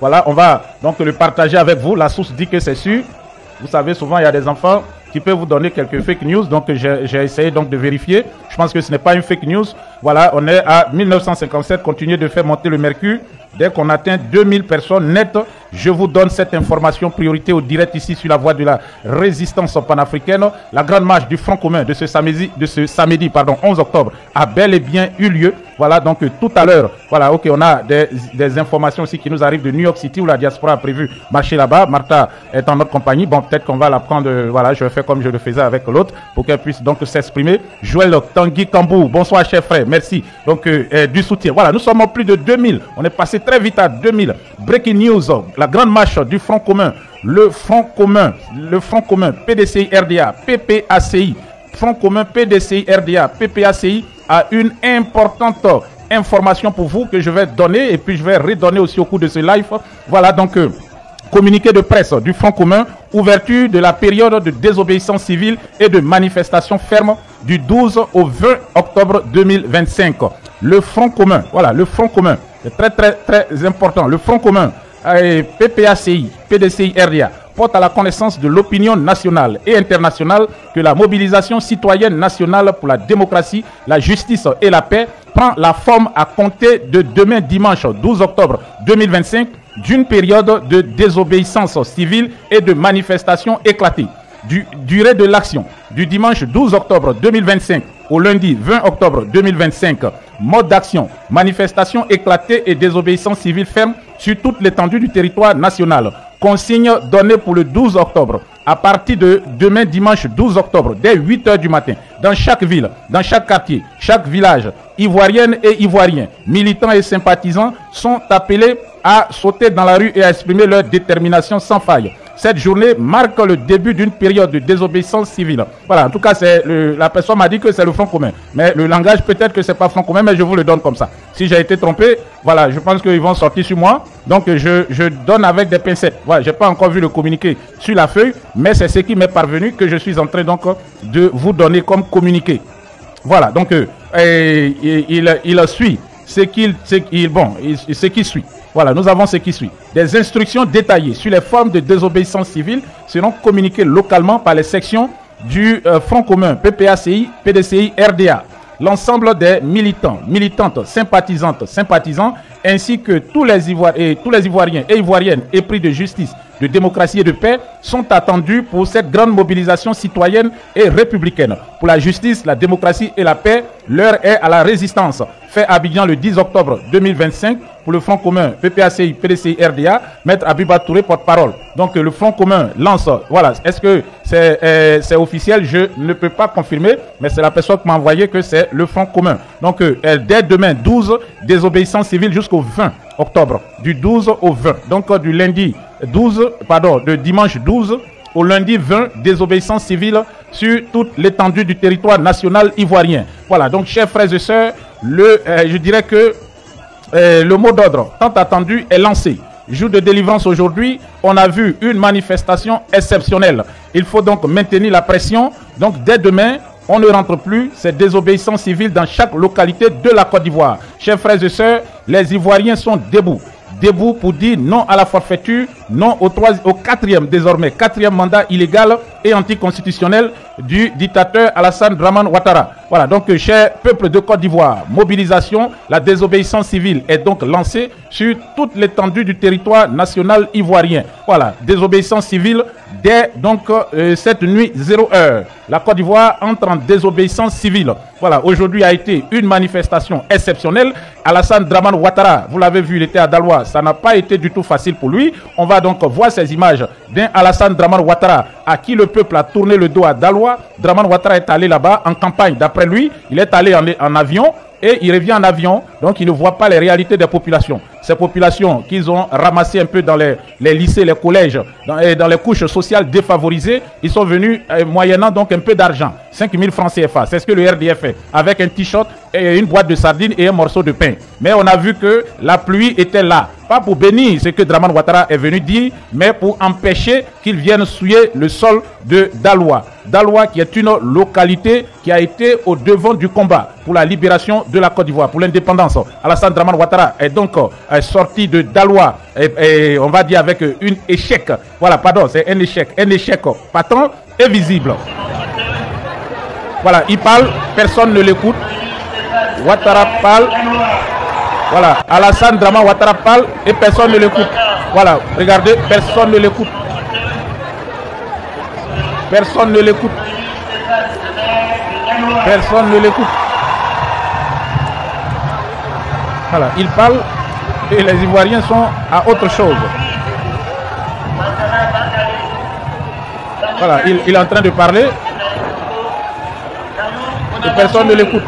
Voilà, on va donc le partager avec vous. La source dit que c'est sûr. Vous savez, souvent, il y a des enfants qui peuvent vous donner quelques fake news. Donc, j'ai essayé donc de vérifier. Je pense que ce n'est pas une fake news. Voilà, on est à 1957. Continuez de faire monter le mercure. Dès qu'on atteint 2000 personnes nettes, je vous donne cette information priorité au direct ici sur la voie de la résistance panafricaine. La grande marche du Front commun de ce samedi 11 octobre a bel et bien eu lieu. Voilà, donc tout à l'heure, voilà, ok, on a des informations aussi qui nous arrivent de New York City où la diaspora a prévu marcher là-bas. Martha est en notre compagnie. Bon, peut-être qu'on va la prendre, voilà, je vais faire comme je le faisais avec l'autre pour qu'elle puisse donc s'exprimer. Joël Tanguy Kambou, bonsoir cher frère, merci donc du soutien. Voilà, nous sommes en plus de 2000, on est passé très vite à 2000. Breaking news, la grande marche du Front commun, le Front commun, PDCI RDA, PPACI, Front commun PDCI RDA, PPACI a une importante information pour vous que je vais donner et puis je vais redonner aussi au cours de ce live. Voilà donc communiqué de presse du Front commun, ouverture de la période de désobéissance civile et de manifestation ferme du 12 au 20 octobre 2025. Le Front commun, voilà, le Front commun, c'est très important. Le Front commun, PPACI, PDCI RDA, porte à la connaissance de l'opinion nationale et internationale que la mobilisation citoyenne nationale pour la démocratie, la justice et la paix prend la forme à compter de demain dimanche 12 octobre 2025 d'une période de désobéissance civile et de manifestation éclatée. Durée de l'action du dimanche 12 octobre 2025 au lundi 20 octobre 2025. Mode d'action, manifestation éclatée et désobéissance civile ferme sur toute l'étendue du territoire national. Consigne donnée pour le 12 octobre. À partir de demain dimanche 12 octobre, dès 8 h du matin, dans chaque ville, dans chaque quartier, chaque village, ivoiriennes et ivoiriens, militants et sympathisants sont appelés à sauter dans la rue et à exprimer leur détermination sans faille. Cette journée marque le début d'une période de désobéissance civile. Voilà, en tout cas, la personne m'a dit que c'est le Front commun. Mais le langage, peut-être que c'est pas Front commun, mais je vous le donne comme ça. Si j'ai été trompé, voilà, je pense qu'ils vont sortir sur moi. Donc, je donne avec des pincettes. Voilà, j'ai pas encore vu le communiqué sur la feuille, mais c'est ce qui m'est parvenu que je suis en train donc de vous donner comme communiqué. Voilà, donc il suit ce qui suit. Voilà, nous avons ce qui suit. Des instructions détaillées sur les formes de désobéissance civile seront communiquées localement par les sections du Front commun PPACI, PDCI, RDA. L'ensemble des militants, militantes, sympathisantes, sympathisants, ainsi que tous les Ivoiriens et Ivoiriennes épris de justice, de démocratie et de paix sont attendus pour cette grande mobilisation citoyenne et républicaine. Pour la justice, la démocratie et la paix, l'heure est à la résistance. Fait à Abidjan le 10 octobre 2025 pour le Front commun PPACI, PDCI, RDA, Maître Abiba Touré, porte-parole. Donc le Front commun lance, voilà, est-ce que c'est officiel? Je ne peux pas confirmer, mais c'est la personne qui m'a envoyé que c'est le Front commun. Donc dès demain 12, désobéissance civile jusqu'au 20 octobre, du 12 au 20. Donc de dimanche 12 au lundi 20, désobéissance civile sur toute l'étendue du territoire national ivoirien. Voilà, donc chers frères et sœurs, je dirais que le mot d'ordre tant attendu est lancé. Jour de délivrance aujourd'hui, on a vu une manifestation exceptionnelle. Il faut donc maintenir la pression. Donc dès demain, on ne rentre plus, c'est désobéissance civile dans chaque localité de la Côte d'Ivoire. Chers frères et sœurs, les Ivoiriens sont debout. Debout pour dire non à la forfaiture, non au quatrième mandat illégal et anticonstitutionnel du dictateur Alassane Dramane Ouattara. Voilà, donc cher peuple de Côte d'Ivoire, mobilisation, la désobéissance civile est donc lancée sur toute l'étendue du territoire national ivoirien. Voilà, désobéissance civile dès donc cette nuit 0 heure. La Côte d'Ivoire entre en désobéissance civile. Voilà, aujourd'hui a été une manifestation exceptionnelle. Alassane Dramane Ouattara, vous l'avez vu, il était à Daloa, ça n'a pas été du tout facile pour lui. On va donc voir ces images d'un Alassane Dramane Ouattara à qui le peuple a tourné le dos à Daloa. Dramane Ouattara est allé là-bas en campagne. D'après lui, il est allé en avion et il revient en avion, donc il ne voit pas les réalités des populations. Ces populations qu'ils ont ramassées un peu dans les lycées, les collèges, dans les couches sociales défavorisées, ils sont venus moyennant donc un peu d'argent, 5 000 francs CFA. C'est ce que le RDF fait, avec un t-shirt une boîte de sardines et un morceau de pain. Mais on a vu que la pluie était là. Pas pour bénir ce que Dramane Ouattara est venu dire, mais pour empêcher qu'il vienne souiller le sol de Daloa. Daloa qui est une localité qui a été au devant du combat pour la libération de la Côte d'Ivoire, pour l'indépendance. Alassane Dramane Ouattara est donc sorti de Daloa, et on va dire avec un échec. Voilà, pardon, c'est un échec patent et visible. Voilà, il parle, personne ne l'écoute. Ouattara parle. Voilà, Alassane Dramane Ouattara parle et personne ne l'écoute. Voilà, regardez, personne ne l'écoute. Personne ne l'écoute. Personne ne l'écoute. Voilà, il parle et les Ivoiriens sont à autre chose. Voilà, il est en train de parler et personne ne l'écoute.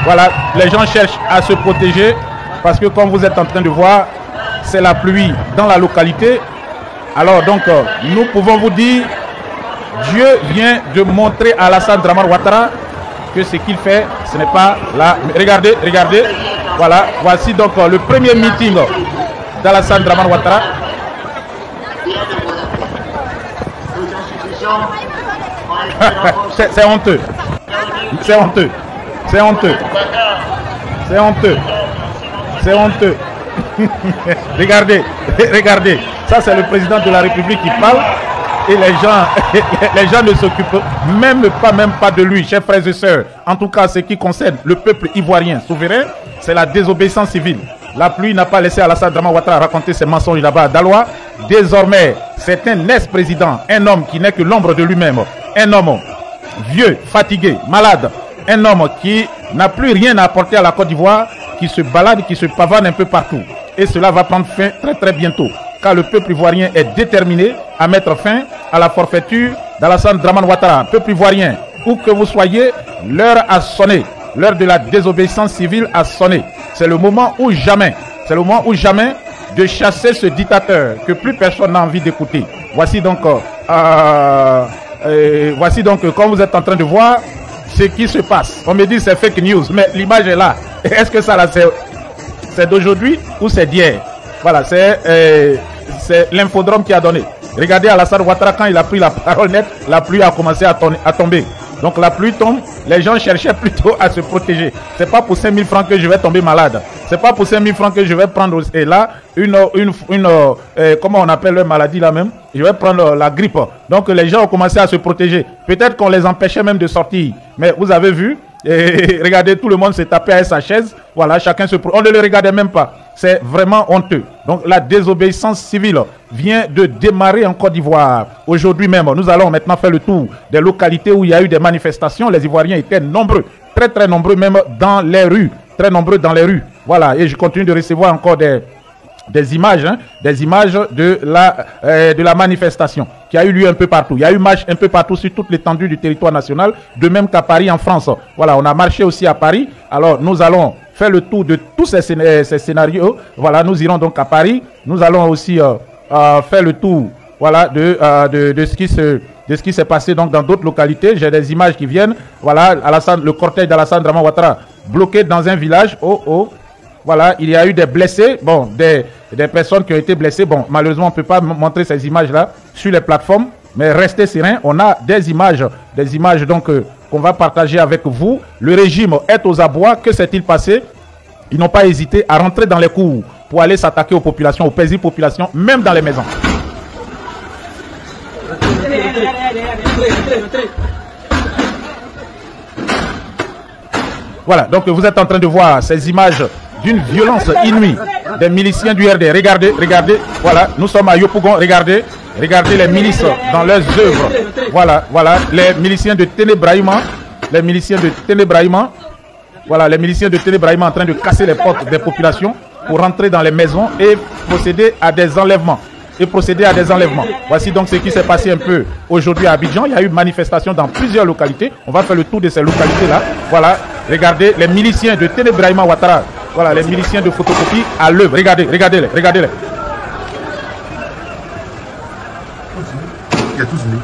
Voilà, les gens cherchent à se protéger parce que comme vous êtes en train de voir, c'est la pluie dans la localité. Alors donc, nous pouvons vous dire, Dieu vient de montrer à Alassane Dramane Ouattara que ce qu'il fait, ce n'est pas là. Regardez, regardez. Voilà, voici donc le premier meeting d'Alassane Dramane Ouattara. C'est honteux. C'est honteux. C'est honteux. C'est honteux. C'est honteux. Regardez, regardez. Ça, c'est le président de la République qui parle. Et les gens ne s'occupent même pas de lui, chers frères et sœurs. En tout cas, ce qui concerne le peuple ivoirien souverain, c'est la désobéissance civile. La pluie n'a pas laissé Alassane Dramane Ouattara raconter ses mensonges là-bas à Daloa. Désormais, c'est un ex-président, un homme qui n'est que l'ombre de lui-même. Un homme vieux, fatigué, malade. Un homme qui n'a plus rien à apporter à la Côte d'Ivoire, qui se balade, qui se pavane un peu partout. Et cela va prendre fin très bientôt. Car le peuple ivoirien est déterminé à mettre fin à la forfaiture d'Alassane Dramane Ouattara. Peuple ivoirien, où que vous soyez, l'heure a sonné. L'heure de la désobéissance civile a sonné. C'est le moment ou jamais. C'est le moment ou jamais de chasser ce dictateur que plus personne n'a envie d'écouter. Voici donc, comme vous êtes en train de voir, ce qui se passe. On me dit c'est fake news, mais l'image est là. Est-ce que ça là, c'est d'aujourd'hui ou c'est d'hier? Voilà, c'est l'infodrome qui a donné. Regardez Alassane Ouattara, quand il a pris la parole nette, la pluie a commencé à tomber. Donc la pluie tombe, les gens cherchaient plutôt à se protéger. C'est pas pour 5 000 francs que je vais tomber malade. C'est pas pour 5 000 francs que je vais prendre là comment on appelle la maladie là même. Je vais prendre la grippe. Donc les gens ont commencé à se protéger. Peut-être qu'on les empêchait même de sortir. Mais vous avez vu, et regardez, tout le monde s'est tapé à sa chaise. Voilà, chacun se... On ne le regardait même pas. C'est vraiment honteux. Donc la désobéissance civile vient de démarrer en Côte d'Ivoire. Aujourd'hui même, nous allons maintenant faire le tour des localités où il y a eu des manifestations. Les Ivoiriens étaient nombreux, très nombreux même dans les rues. Très nombreux dans les rues. Voilà, et je continue de recevoir encore des images, des images de la manifestation qui a eu lieu un peu partout. Il y a eu marche un peu partout sur toute l'étendue du territoire national, de même qu'à Paris en France. Voilà, on a marché aussi à Paris. Alors nous allons faire le tour de tous ces scénarios. Voilà, nous irons donc à Paris. Nous allons aussi faire le tour, voilà, de ce qui s'est passé donc dans d'autres localités. J'ai des images qui viennent. Voilà, le cortège d'Alassane Dramane Ouattara bloqué dans un village. Voilà, il y a eu des blessés, bon, des personnes qui ont été blessées. Bon, malheureusement, on ne peut pas montrer ces images-là sur les plateformes, mais restez sereins, on a des images donc qu'on va partager avec vous. Le régime est aux abois. Que s'est-il passé? Ils n'ont pas hésité à rentrer dans les cours pour aller s'attaquer aux populations, aux paisibles populations, même dans les maisons. Voilà, donc vous êtes en train de voir ces images d'une violence inouïe des miliciens du RD. Regardez, regardez, voilà, nous sommes à Yopougon, regardez les milices dans leurs œuvres. Voilà, les miliciens de Ténébraïma, voilà, les miliciens de Ténébraïma en train de casser les portes des populations pour rentrer dans les maisons et procéder à des enlèvements. Voici donc ce qui s'est passé un peu aujourd'hui à Abidjan. Il y a eu manifestation dans plusieurs localités. On va faire le tour de ces localités-là. Voilà, regardez les miliciens de Ténébraïma Ouattara. Voilà, les miliciens de photocopie à l'œuvre. Regardez-les. Il y a tous mis.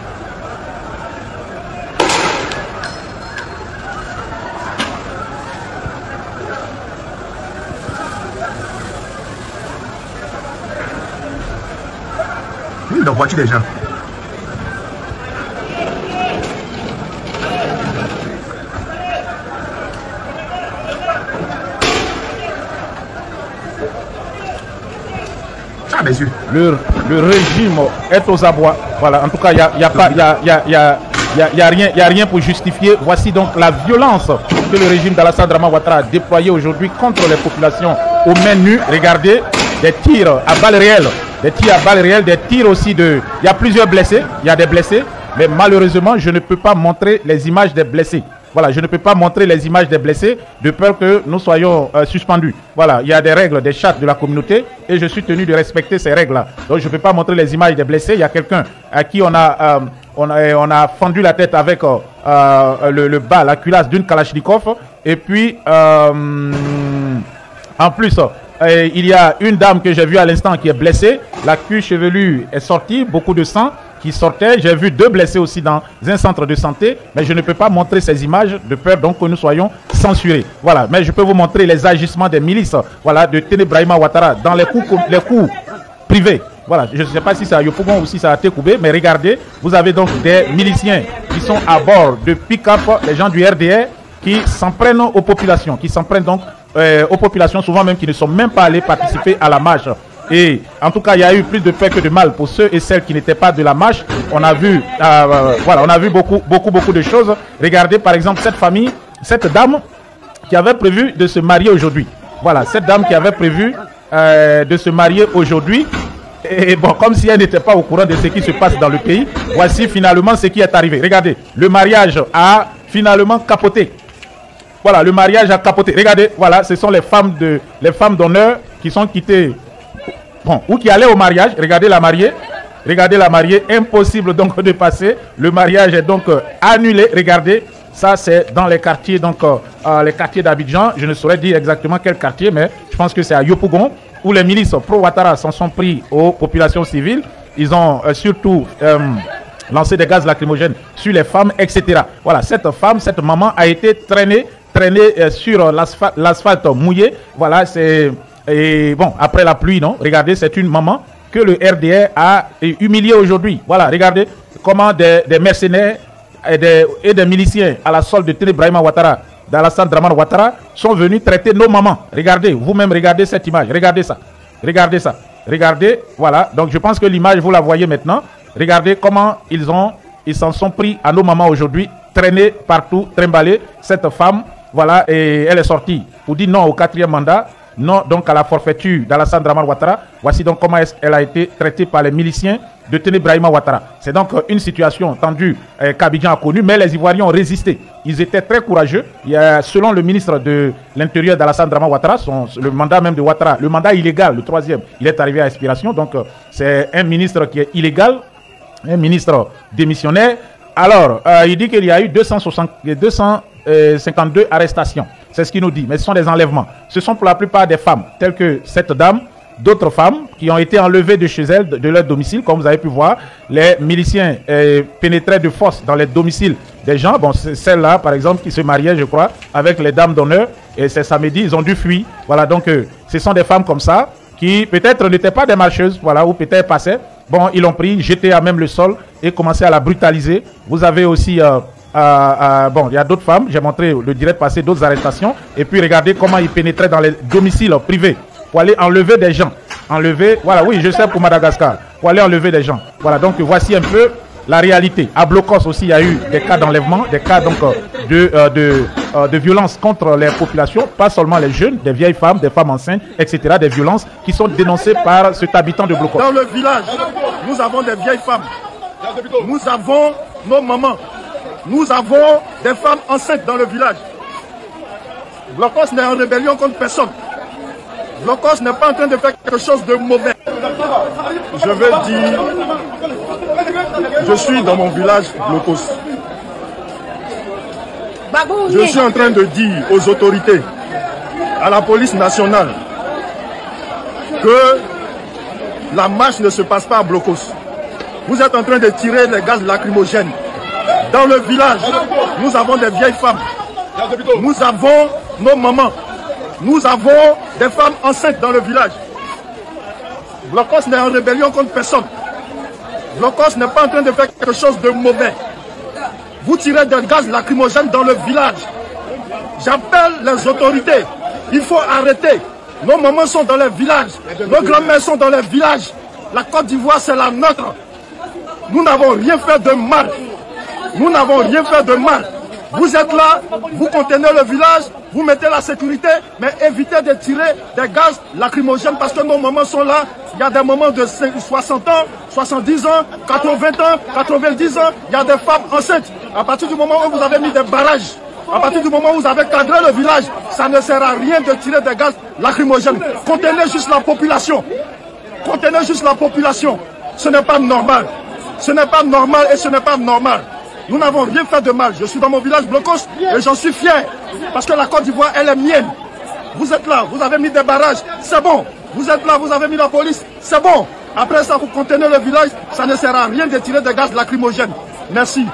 Oui, dans la voiture des gens. Ah, mes yeux. Le régime est aux abois. Voilà, en tout cas, il n'y a rien pour justifier. Voici donc la violence que le régime d'Alassane Dramane Ouattara a déployée aujourd'hui contre les populations aux mains nues. Regardez, des tirs à balles réelles, des tirs aussi de... Il y a plusieurs blessés, il y a des blessés, mais malheureusement, je ne peux pas montrer les images des blessés. Voilà, je ne peux pas montrer les images des blessés de peur que nous soyons suspendus. Voilà, il y a des règles, des chartes de la communauté et je suis tenu de respecter ces règles-là. Donc, je ne peux pas montrer les images des blessés. Il y a quelqu'un à qui on a fendu la tête avec le bas, la culasse d'une Kalachnikov. Et puis, en plus, il y a une dame que j'ai vue à l'instant qui est blessée. La queue chevelue est sortie, beaucoup de sang qui sortait. J'ai vu 2 blessés aussi dans un centre de santé, mais je ne peux pas montrer ces images de peur donc que nous soyons censurés. Voilà, mais je peux vous montrer les agissements des milices, voilà, de Téné Brahima Ouattara dans les coups privés. Voilà, je ne sais pas si c'est à Yopougon ou si c'est à Tékoubé, mais regardez, vous avez donc des miliciens qui sont à bord de pick-up, les gens du RDR qui s'en prennent aux populations, aux populations souvent même qui ne sont même pas allés participer à la marche. Et en tout cas, il y a eu plus de peur que de mal pour ceux et celles qui n'étaient pas de la marche. On a vu, voilà, on a vu beaucoup de choses. Regardez par exemple cette famille, cette dame qui avait prévu de se marier aujourd'hui. Voilà, cette dame qui avait prévu de se marier aujourd'hui. Et bon, comme si elle n'était pas au courant de ce qui se passe dans le pays, voici finalement ce qui est arrivé. Regardez, le mariage a finalement capoté. Voilà, le mariage a capoté. Regardez, voilà, ce sont les femmes d'honneur qui sont quittées. Bon, ou qui allaient au mariage. Regardez la mariée. Regardez la mariée. Impossible donc de passer. Le mariage est donc annulé. Regardez. Ça, c'est dans les quartiers, donc les quartiers d'Abidjan. Je ne saurais dire exactement quel quartier, mais je pense que c'est à Yopougon, où les milices pro-Ouattara s'en sont pris aux populations civiles. Ils ont surtout lancé des gaz lacrymogènes sur les femmes, etc. Voilà, cette femme, cette maman a été traînée sur l'asphalte mouillé. Voilà, c'est... Et bon, après la pluie, non? Regardez, c'est une maman que le RDR a humiliée aujourd'hui. Voilà, regardez comment des mercenaires et des miliciens à la solde de Téné Brahima Ouattara, d'Alassane Dramane Ouattara, sont venus traiter nos mamans. Regardez, vous-même, regardez cette image. Regardez ça. Regardez ça. Regardez, voilà. Donc, je pense que l'image, vous la voyez maintenant. Regardez comment ils s'en sont pris à nos mamans aujourd'hui, traînés partout, trimballés. Cette femme, voilà, et elle est sortie pour dire non au 4e mandat. Non, donc à la forfaiture d'Alassane Dramane Ouattara. Voici donc comment elle a été traitée par les miliciens de Téné Brahima Ouattara. C'est donc une situation tendue qu'Abidjan a connue, mais les Ivoiriens ont résisté. Ils étaient très courageux. Il y a, selon le ministre de l'Intérieur d'Alassane Dramane Ouattara, le mandat même de Ouattara, le mandat illégal, le 3e, il est arrivé à expiration. Donc c'est un ministre qui est illégal, un ministre démissionnaire. Alors, il dit qu'il y a eu 252 arrestations. C'est ce qu'il nous dit, mais ce sont des enlèvements. Ce sont pour la plupart des femmes, telles que cette dame, d'autres femmes qui ont été enlevées de chez elles, de leur domicile. Comme vous avez pu voir, les miliciens pénétraient de force dans les domiciles des gens. Bon, c'est celle-là, par exemple, qui se mariait, je crois, avec les dames d'honneur. Et c'est samedi, ils ont dû fuir. Voilà, donc ce sont des femmes comme ça, qui peut-être n'étaient pas des marcheuses, voilà, ou peut-être passaient. Bon, ils l'ont pris, jeté à même le sol et commencé à la brutaliser. Vous avez aussi... bon, il y a d'autres femmes, j'ai montré le direct passé, d'autres arrestations. Et puis regardez comment ils pénétraient dans les domiciles privés pour aller enlever des gens. Enlever, voilà, oui, je sais pour Madagascar, pour aller enlever des gens. Voilà, donc voici un peu la réalité. À Blocos aussi, il y a eu des cas d'enlèvement, des cas donc de violence contre les populations, pas seulement les jeunes, des vieilles femmes, des femmes enceintes, etc. Des violences qui sont dénoncées par cet habitant de Blocos. Dans le village, nous avons des vieilles femmes, nous avons nos mamans. Nous avons des femmes enceintes dans le village. Blocos n'est en rébellion contre personne. Blocos n'est pas en train de faire quelque chose de mauvais. Je veux dire, je suis dans mon village Blocos. Je suis en train de dire aux autorités, à la police nationale, que la marche ne se passe pas à Blocos. Vous êtes en train de tirer les gaz lacrymogènes. Dans le village, nous avons des vieilles femmes, nous avons nos mamans, nous avons des femmes enceintes dans le village. Blocos n'est en rébellion contre personne. Blocos n'est pas en train de faire quelque chose de mauvais. Vous tirez des gaz lacrymogènes dans le village. J'appelle les autorités. Il faut arrêter. Nos mamans sont dans les villages. Nos grands-mères sont dans les villages. La Côte d'Ivoire, c'est la nôtre. Nous n'avons rien fait de mal. Nous n'avons rien fait de mal. Vous êtes là, vous contenez le village, vous mettez la sécurité, mais évitez de tirer des gaz lacrymogènes parce que nos mamans sont là. Il y a des mamans de 60 ans, 70 ans, 80 ans, 90 ans. Il y a des femmes enceintes. À partir du moment où vous avez mis des barrages, à partir du moment où vous avez cadré le village, ça ne sert à rien de tirer des gaz lacrymogènes. Contenez juste la population. Contenez juste la population. Ce n'est pas normal. Ce n'est pas normal et ce n'est pas normal. Nous n'avons rien fait de mal. Je suis dans mon village Blocos et j'en suis fier. Parce que la Côte d'Ivoire, elle est mienne. Vous êtes là, vous avez mis des barrages, c'est bon. Vous êtes là, vous avez mis la police, c'est bon. Après ça, vous contenez le village, ça ne sert à rien de tirer des gaz lacrymogènes. Merci.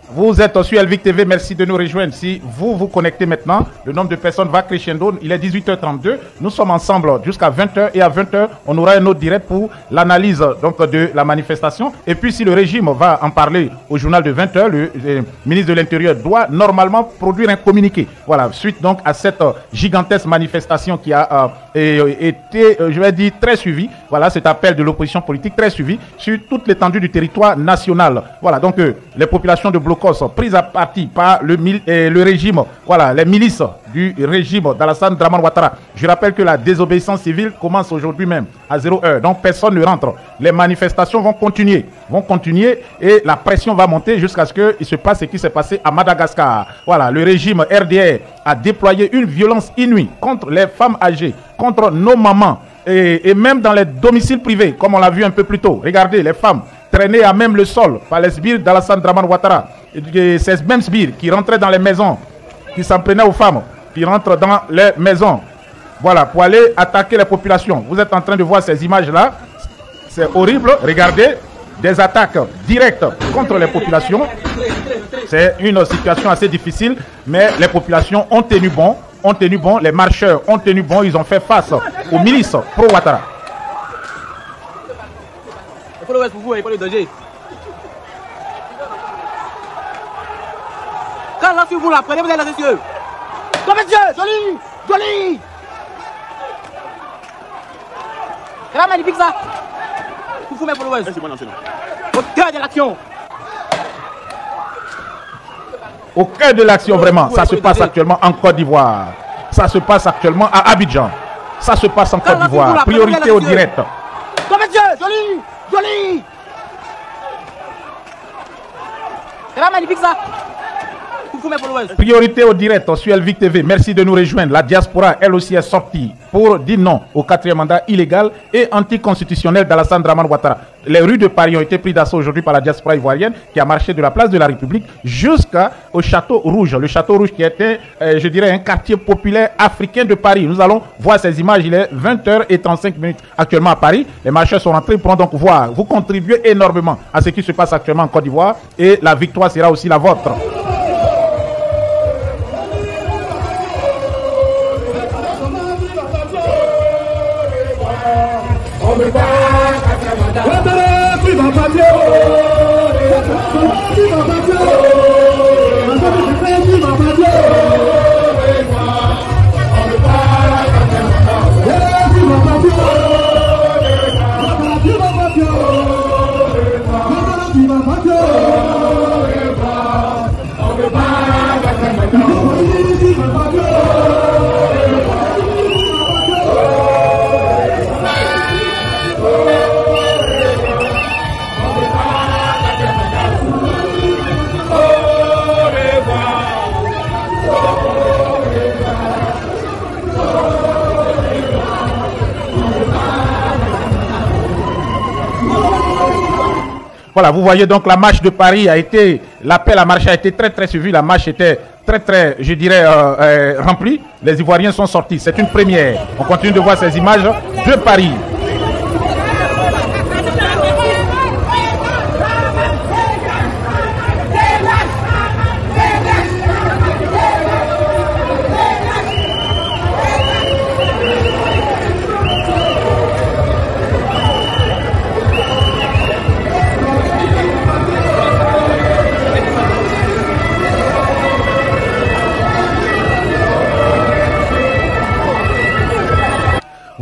Vous êtes sur Elvic TV, merci de nous rejoindre. Si vous vous connectez maintenant, le nombre de personnes va crescendo. Il est 18h32, nous sommes ensemble jusqu'à 20h et à 20h, on aura un autre direct pour l'analyse donc de la manifestation. Et puis si le régime va en parler au journal de 20h, le ministre de l'Intérieur doit normalement produire un communiqué. Voilà, suite donc à cette gigantesque manifestation qui a été, je vais dire, très suivie. Voilà, cet appel de l'opposition politique très suivi sur toute l'étendue du territoire national. Voilà, donc les populations de Blocos prises à partie par le régime, voilà, les milices du régime d'Alassane Dramane Ouattara. Je rappelle que la désobéissance civile commence aujourd'hui même à 0h, donc personne ne rentre. Les manifestations vont continuer et la pression va monter jusqu'à ce qu'il se passe ce qui s'est passé à Madagascar. Voilà, le régime RDR a déployé une violence inouïe contre les femmes âgées, contre nos mamans et même dans les domiciles privés, comme on l'a vu un peu plus tôt. Regardez, les femmes traînées à même le sol par les sbires d'Alassane Dramane Ouattara. Ces mêmes sbires qui rentraient dans les maisons, qui s'en prenaient aux femmes, qui rentrent dans les maisons, voilà, pour aller attaquer les populations. Vous êtes en train de voir ces images-là. C'est horrible. Regardez, des attaques directes contre les populations. C'est une situation assez difficile, mais les populations ont tenu bon. Les marcheurs ont tenu bon. Ils ont fait face aux milices pro-Ouattara. Pour vous, il n'y a pas de danger. Quand là, si vous la prenez, vous êtes là, messieurs. Comme Dieu, joli, joli. C'est là magnifique ça. Vous mes followers. Au cœur de l'action. Au cœur de l'action, vraiment. Ça se passe actuellement en Côte d'Ivoire. Ça se passe actuellement à Abidjan. Ça se passe en Côte d'Ivoire. Priorité au direct. Comme Dieu, joli, joli. C'est là magnifique ça. Priorité au direct sur Elvic TV. Merci de nous rejoindre. La diaspora, elle aussi, est sortie pour dire non au 4e mandat illégal et anticonstitutionnel d'Alassane Dramane Ouattara. Les rues de Paris ont été prises d'assaut aujourd'hui par la diaspora ivoirienne qui a marché de la place de la République jusqu'au Château Rouge. Le Château Rouge qui était, je dirais, un quartier populaire africain de Paris. Nous allons voir ces images. Il est 20h35 actuellement à Paris. Les marcheurs sont rentrés. Ils pourront donc voir. Vous contribuez énormément à ce qui se passe actuellement en Côte d'Ivoire et la victoire sera aussi la vôtre. Voilà, vous voyez donc la marche de Paris a été, l'appel à marcher a été très suivi. La marche était très, je dirais, remplie. Les Ivoiriens sont sortis. C'est une première. On continue de voir ces images de Paris.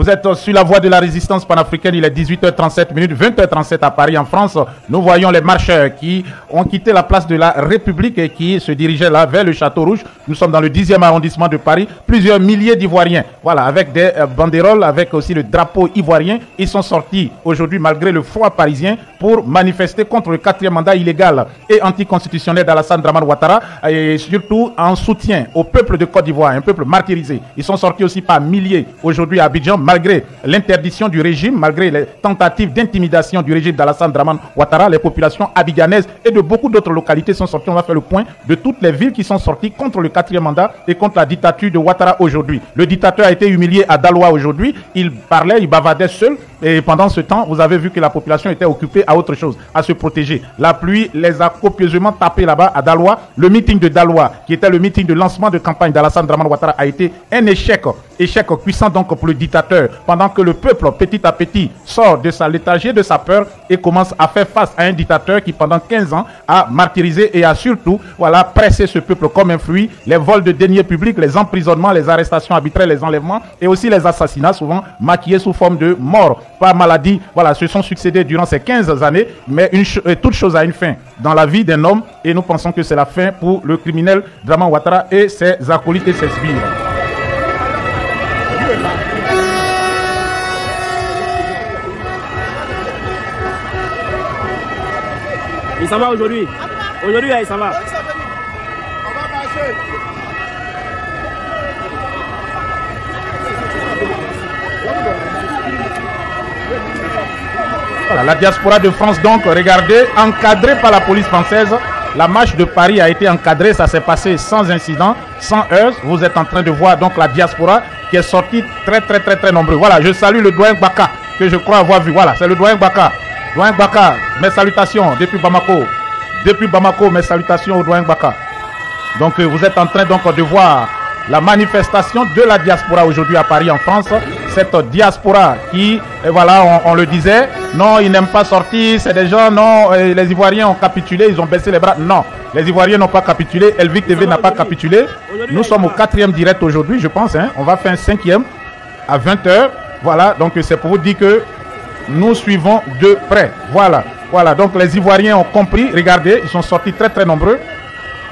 Vous êtes sur la voie de la résistance panafricaine, il est 18h37, 20h37 à Paris en France. Nous voyons les marcheurs qui ont quitté la place de la République et qui se dirigeaient là vers le Château Rouge. Nous sommes dans le 10e arrondissement de Paris. Plusieurs milliers d'Ivoiriens, voilà, avec des banderoles, avec aussi le drapeau ivoirien. Ils sont sortis aujourd'hui malgré le froid parisien pour manifester contre le 4e mandat illégal et anticonstitutionnel d'Alassane Dramane Ouattara et surtout en soutien au peuple de Côte d'Ivoire, un peuple martyrisé. Ils sont sortis aussi par milliers aujourd'hui à Abidjan malgré l'interdiction du régime, malgré les tentatives d'intimidation du régime d'Alassane Dramane Ouattara. Les populations abidjanaises et de beaucoup d'autres localités sont sorties. On va faire le point de toutes les villes qui sont sorties contre le 4e mandat et contre la dictature de Ouattara aujourd'hui. Le dictateur a été humilié à Daloa aujourd'hui. Il parlait, il bavardait seul et pendant ce temps, vous avez vu que la population était occupée à autre chose, à se protéger. La pluie les a copieusement tapés là-bas à Daloa. Le meeting de Daloa, qui était le meeting de lancement de campagne d'Alassane Dramane Ouattara, a été un échec puissant donc pour le dictateur, pendant que le peuple petit à petit sort de sa léthargie, de sa peur et commence à faire face à un dictateur qui pendant 15 ans a martyrisé et a surtout pressé ce peuple comme un fruit. Les vols de deniers publics, les emprisonnements, les arrestations arbitraires, les enlèvements et aussi les assassinats souvent maquillés sous forme de mort par maladie, se sont succédés durant ces 15 années, mais toute chose a une fin dans la vie d'un homme et nous pensons que c'est la fin pour le criminel Dramane Ouattara et ses acolytes et ses sbires. Il s'en va aujourd'hui. Aujourd'hui, il s'en va. Voilà, la diaspora de France donc, regardez, encadrée par la police française. La marche de Paris a été encadrée, ça s'est passé sans incident, sans heurts. Vous êtes en train de voir donc la diaspora qui est sortie très nombreux. Voilà, je salue le doyen Baka que je crois avoir vu. Voilà, c'est le doyen Baka. Doyen Baka, mes salutations depuis Bamako. Depuis Bamako, mes salutations au doyen Baka. Donc vous êtes en train donc de voir la manifestation de la diaspora aujourd'hui à Paris en France. Cette diaspora qui, on le disait, non, ils n'aiment pas sortir, c'est des gens, non, les Ivoiriens ont capitulé, ils ont baissé les bras. Non, les Ivoiriens n'ont pas capitulé, Elvic TV n'a pas capitulé. Nous sommes au 4e direct aujourd'hui, je pense, on va faire un 5e à 20h. Voilà, donc c'est pour vous dire que nous suivons de près. Voilà, donc les Ivoiriens ont compris, regardez, ils sont sortis très nombreux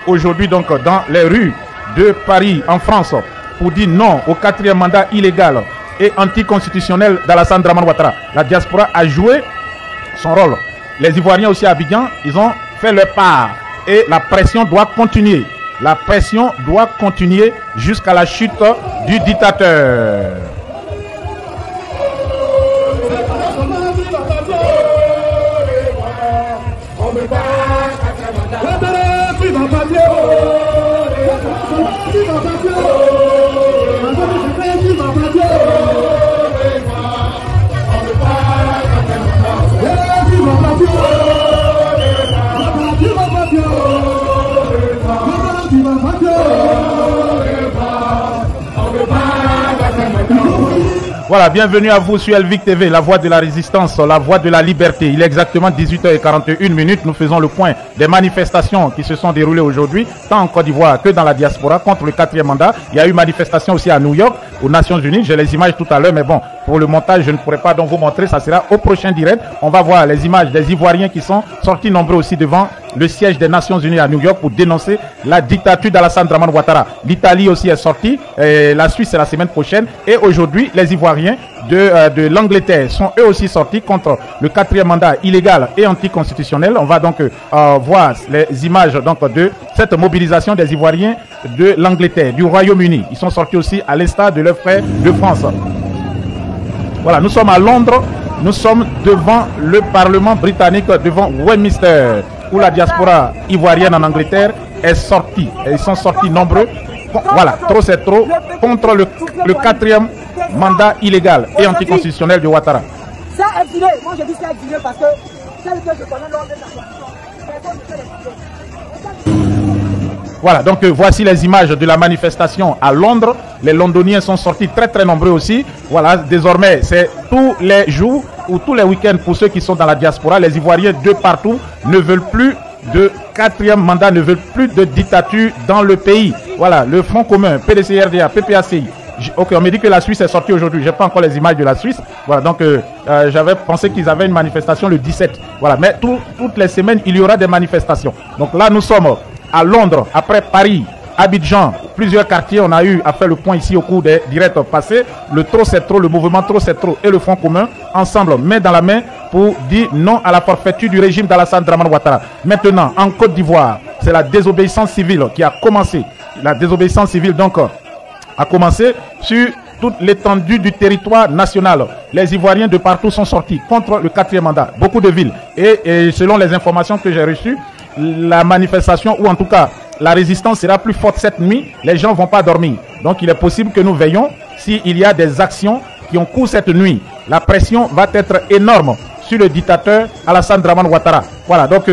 aujourd'hui donc dans les rues de Paris en France pour dire non au 4e mandat illégal et anticonstitutionnel d'Alassane Dramane Ouattara. La diaspora a joué son rôle. Les Ivoiriens aussi à Abidjan, ils ont fait leur part et la pression doit continuer. La pression doit continuer jusqu'à la chute du dictateur. Voilà, bienvenue à vous sur Elvic TV, la voix de la résistance, la voix de la liberté. Il est exactement 18h41. Nous faisons le point des manifestations qui se sont déroulées aujourd'hui, tant en Côte d'Ivoire que dans la diaspora, contre le 4e mandat. Il y a eu manifestation aussi à New York, aux Nations Unies. J'ai les images tout à l'heure, mais bon, pour le montage, je ne pourrai pas donc vous montrer. Ça sera au prochain direct. On va voir les images des Ivoiriens qui sont sortis nombreux aussi devant le siège des Nations Unies à New York pour dénoncer la dictature d'Alassane Dramane Ouattara. L'Italie aussi est sortie, la Suisse c'est la semaine prochaine et aujourd'hui les Ivoiriens de l'Angleterre sont eux aussi sortis contre le 4e mandat illégal et anticonstitutionnel. On va donc voir les images donc de cette mobilisation des Ivoiriens de l'Angleterre, du Royaume-Uni. Ils sont sortis aussi à l'instar de leurs frères de France. Voilà, nous sommes à Londres, nous sommes devant le Parlement britannique, devant Westminster, où la diaspora ivoirienne en Angleterre est sortie. Et ils sont sortis nombreux. Voilà, trop c'est trop, contre le 4e mandat illégal et anticonstitutionnel de Ouattara. Ça est filé. Moi je dis ça est filé parce que celle que je connais lors de la Voilà, donc voici les images de la manifestation à Londres. Les Londoniens sont sortis très nombreux aussi. Voilà, désormais, c'est tous les jours ou tous les week-ends pour ceux qui sont dans la diaspora. Les Ivoiriens de partout ne veulent plus de 4e mandat, ne veulent plus de dictature dans le pays. Voilà, le Front commun, PDC-RDA, PPACI, Ok, on me dit que la Suisse est sortie aujourd'hui. J'ai pas encore les images de la Suisse. Voilà, donc j'avais pensé qu'ils avaient une manifestation le 17. Voilà, mais toutes les semaines, il y aura des manifestations. Donc là, nous sommes à Londres, après Paris, Abidjan, plusieurs quartiers. On a eu à faire le point ici au cours des directs passés. Le Trop c'est trop, le mouvement Trop c'est trop et le Front commun, ensemble, main dans la main, pour dire non à la forfaiture du régime d'Alassane Dramane Ouattara. Maintenant, en Côte d'Ivoire, c'est la désobéissance civile qui a commencé. La désobéissance civile, donc, a commencé sur toute l'étendue du territoire national. Les Ivoiriens de partout sont sortis contre le 4e mandat. Beaucoup de villes. Et selon les informations que j'ai reçues, la manifestation, ou en tout cas la résistance sera plus forte cette nuit. Les gens ne vont pas dormir. Donc il est possible que nous veillons s'il y a des actions qui ont cours cette nuit. La pression va être énorme sur le dictateur Alassane Dramane Ouattara. Voilà, donc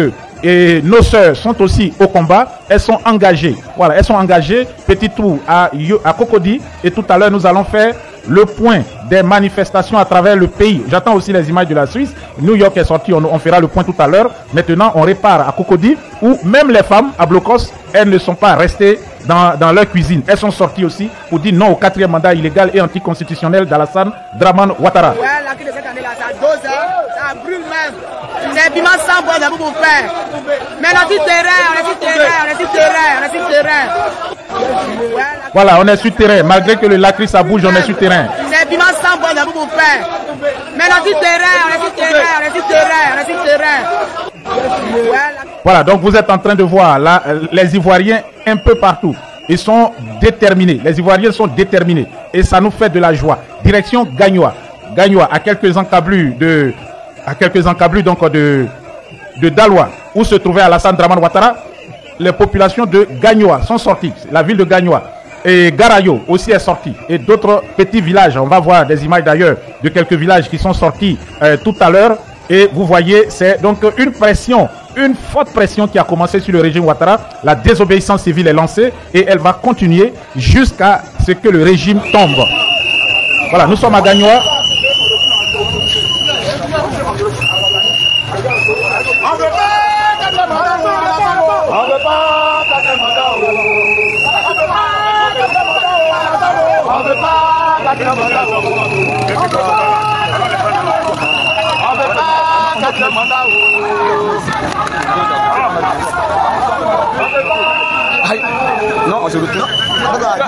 et nos sœurs sont aussi au combat. Elles sont engagées. Voilà, elles sont engagées. Petit trou à Cocody. Et tout à l'heure, nous allons faire le point des manifestations à travers le pays. J'attends aussi les images de la Suisse. New York est sorti, on fera le point tout à l'heure. Maintenant, on repart à Cocody, où même les femmes à Blocos, elles ne sont pas restées dans leur cuisine. Elles sont sorties aussi pour dire non au 4e mandat illégal et anticonstitutionnel d'Alassane Dramane Ouattara. Ouais, la crise de cette année-là, ça dose, ça brûle même. C'est piment sans bois de mon père. Mais on est sur terrain. Voilà, on est sur terrain. Malgré que le lacry ça bouge, on est sur terrain. C'est piment sans bois de mon père. Mais on est sur terrain. Voilà, donc vous êtes en train de voir là, les Ivoiriens un peu partout. Ils sont déterminés. Les Ivoiriens sont déterminés. Et ça nous fait de la joie. Direction Gagnoa. Gagnoa, à quelques encablures donc de Daloa, où se trouvait Alassane Dramane Ouattara. Les populations de Gagnoa sont sorties. La ville de Gagnoa. Et Garayo aussi est sorti. Et d'autres petits villages. On va voir des images d'ailleurs de quelques villages qui sont sortis tout à l'heure. Et vous voyez, c'est donc une pression, une forte pression qui a commencé sur le régime Ouattara. La désobéissance civile est lancée et elle va continuer jusqu'à ce que le régime tombe. Voilà, nous sommes à Gagnoa.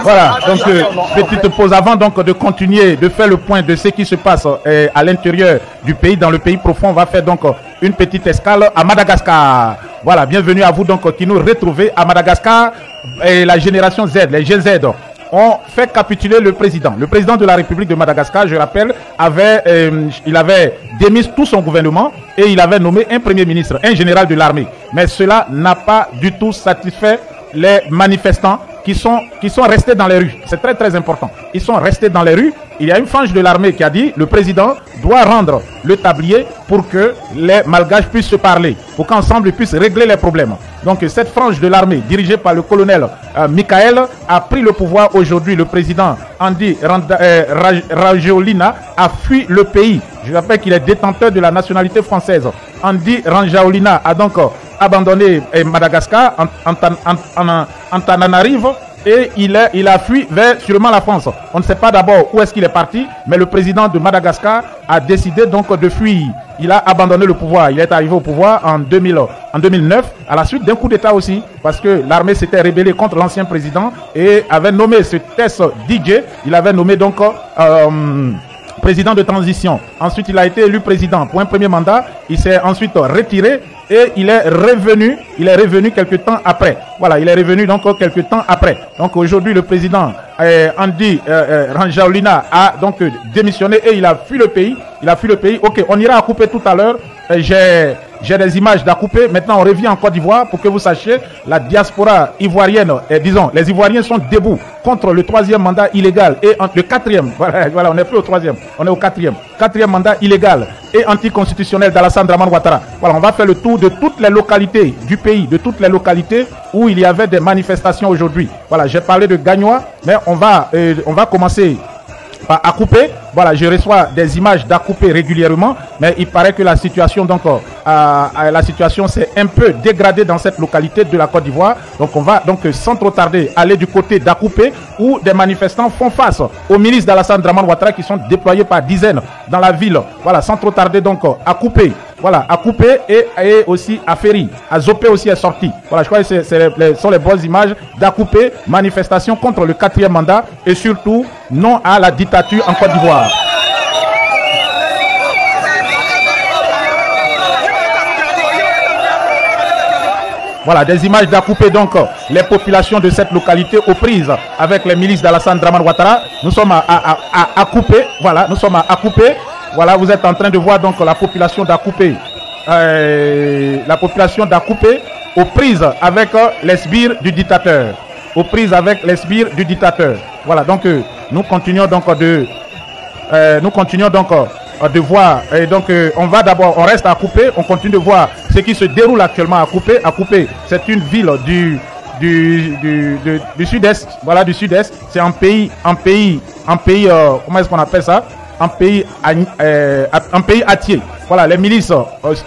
Voilà, donc petite pause avant donc de continuer de faire le point de ce qui se passe à l'intérieur du pays, dans le pays profond. On va faire donc une petite escale à Madagascar. Voilà, bienvenue à vous donc qui nous retrouvez à Madagascar. Et la génération Z, les GZ, ont fait capituler le président. Le président de la République de Madagascar, je rappelle, il avait démis tout son gouvernement et il avait nommé un premier ministre, un général de l'armée. Mais cela n'a pas du tout satisfait les manifestants qui sont restés dans les rues. C'est très très important. Ils sont restés dans les rues. Il y a une frange de l'armée qui a dit le président doit rendre le tablier pour que les Malgaches puissent se parler, pour qu'ensemble ils puissent régler les problèmes. Donc cette frange de l'armée dirigée par le colonel Michael a pris le pouvoir aujourd'hui. Le président Andy Rajoelina a fui le pays. Je rappelle qu'il est détenteur de la nationalité française. Andy Rajoelina a donc abandonné Madagascar en Tananarive et il a fui vers sûrement la France. On ne sait pas d'abord où est-ce qu'il est parti, mais le président de Madagascar a décidé donc de fuir. Il a abandonné le pouvoir. Il est arrivé au pouvoir en 2009 à la suite d'un coup d'État aussi, parce que l'armée s'était rébellée contre l'ancien président et avait nommé ce Tess DJ. Il avait nommé donc président de transition. Ensuite, il a été élu président pour un premier mandat. Il s'est ensuite retiré et il est revenu quelques temps après. Voilà, il est revenu donc quelques temps après. Donc aujourd'hui, le président Andy Rajoelina a donc démissionné et il a fui le pays. Ok, on ira à couper tout à l'heure. J'ai des images d'à couper. Maintenant, on revient en Côte d'Ivoire pour que vous sachiez la diaspora ivoirienne. Disons, les Ivoiriens sont debout contre le 3e mandat illégal et le 4e. Voilà, on n'est plus au 3e, on est au 4e. 4e mandat illégal et anticonstitutionnel d'Alassane Dramane Ouattara. Voilà, on va faire le tour de toutes les localités du pays, de toutes les localités où il y avait des manifestations aujourd'hui. Voilà, j'ai parlé de Gagnoa, mais on va commencer par Akupé. Voilà, je reçois des images d'Akupé régulièrement, mais il paraît que la situation la situation s'est un peu dégradée dans cette localité de la Côte d'Ivoire. Donc on va donc sans trop tarder aller du côté d'Akupé où des manifestants font face aux milices d'Alassane Dramane Ouattara qui sont déployés par dizaines dans la ville. Voilà, sans trop tarder donc Akupé. Voilà, Akupé et aussi Aferi. Azopé aussi est sorti. Voilà, je crois que ce sont les bonnes images d'Akupé, manifestation contre le 4e mandat et surtout non à la dictature en Côte d'Ivoire. Voilà, des images d'Akupé, donc les populations de cette localité aux prises avec les milices d'Alassane Dramane Ouattara. Nous sommes à Akupé, voilà, nous sommes à Akupé. Voilà, vous êtes en train de voir donc la population d'Akupé. La population d'Akupé aux prises avec les sbires du dictateur. Aux prises avec les sbires du dictateur. Voilà, donc nous continuons donc de voir. Et donc on reste à Akupé, on continue de voir ce qui se déroule actuellement à Akupé. Akupé, c'est une ville du sud-est. Voilà, du sud-est. C'est un pays, comment est-ce qu'on appelle ça? Un pays atier. Voilà, les milices,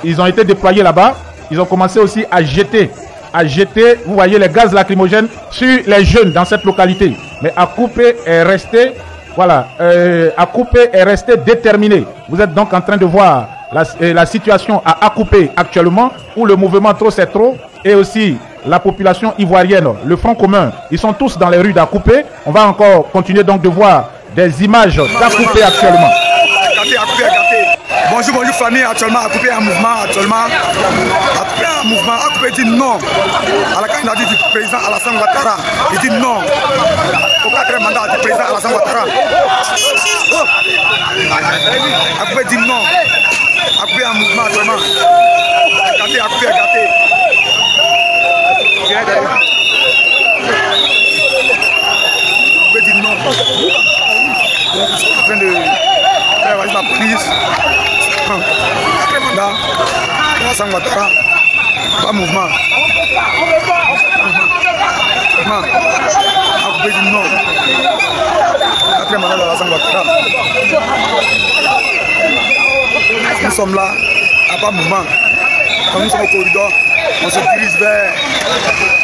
ils ont été déployés là-bas. Ils ont commencé aussi à jeter, vous voyez, les gaz lacrymogènes sur les jeunes dans cette localité. Mais Akupé est resté, voilà, Akupé est resté déterminé. Vous êtes donc en train de voir la situation à Akupé actuellement, où le mouvement Trop c'est trop et aussi la population ivoirienne, le Front commun, ils sont tous dans les rues d'Akupé. On va encore continuer donc de voir des images d'Akupé actuellement. Bonjour famille, actuellement Akupé en mouvement, Akupé en mouvement, Akupé dit non à la candidature du président Alassane Ouattara. Il dit non au 4e mandat du président Alassane Ouattara. Akupé dit non. Akupé en mouvement actuellement. Akupé. Akupé dit non. Donc ils sont en train de travailler la police. Là, Alassane Ouattara, pas mouvement. Akupé dit non. Après mandat d'Alassane Ouattara. Nous sommes là, à pas mouvement. Quand nous sommes au corridor, on se dirige vers Alassane Ouattara.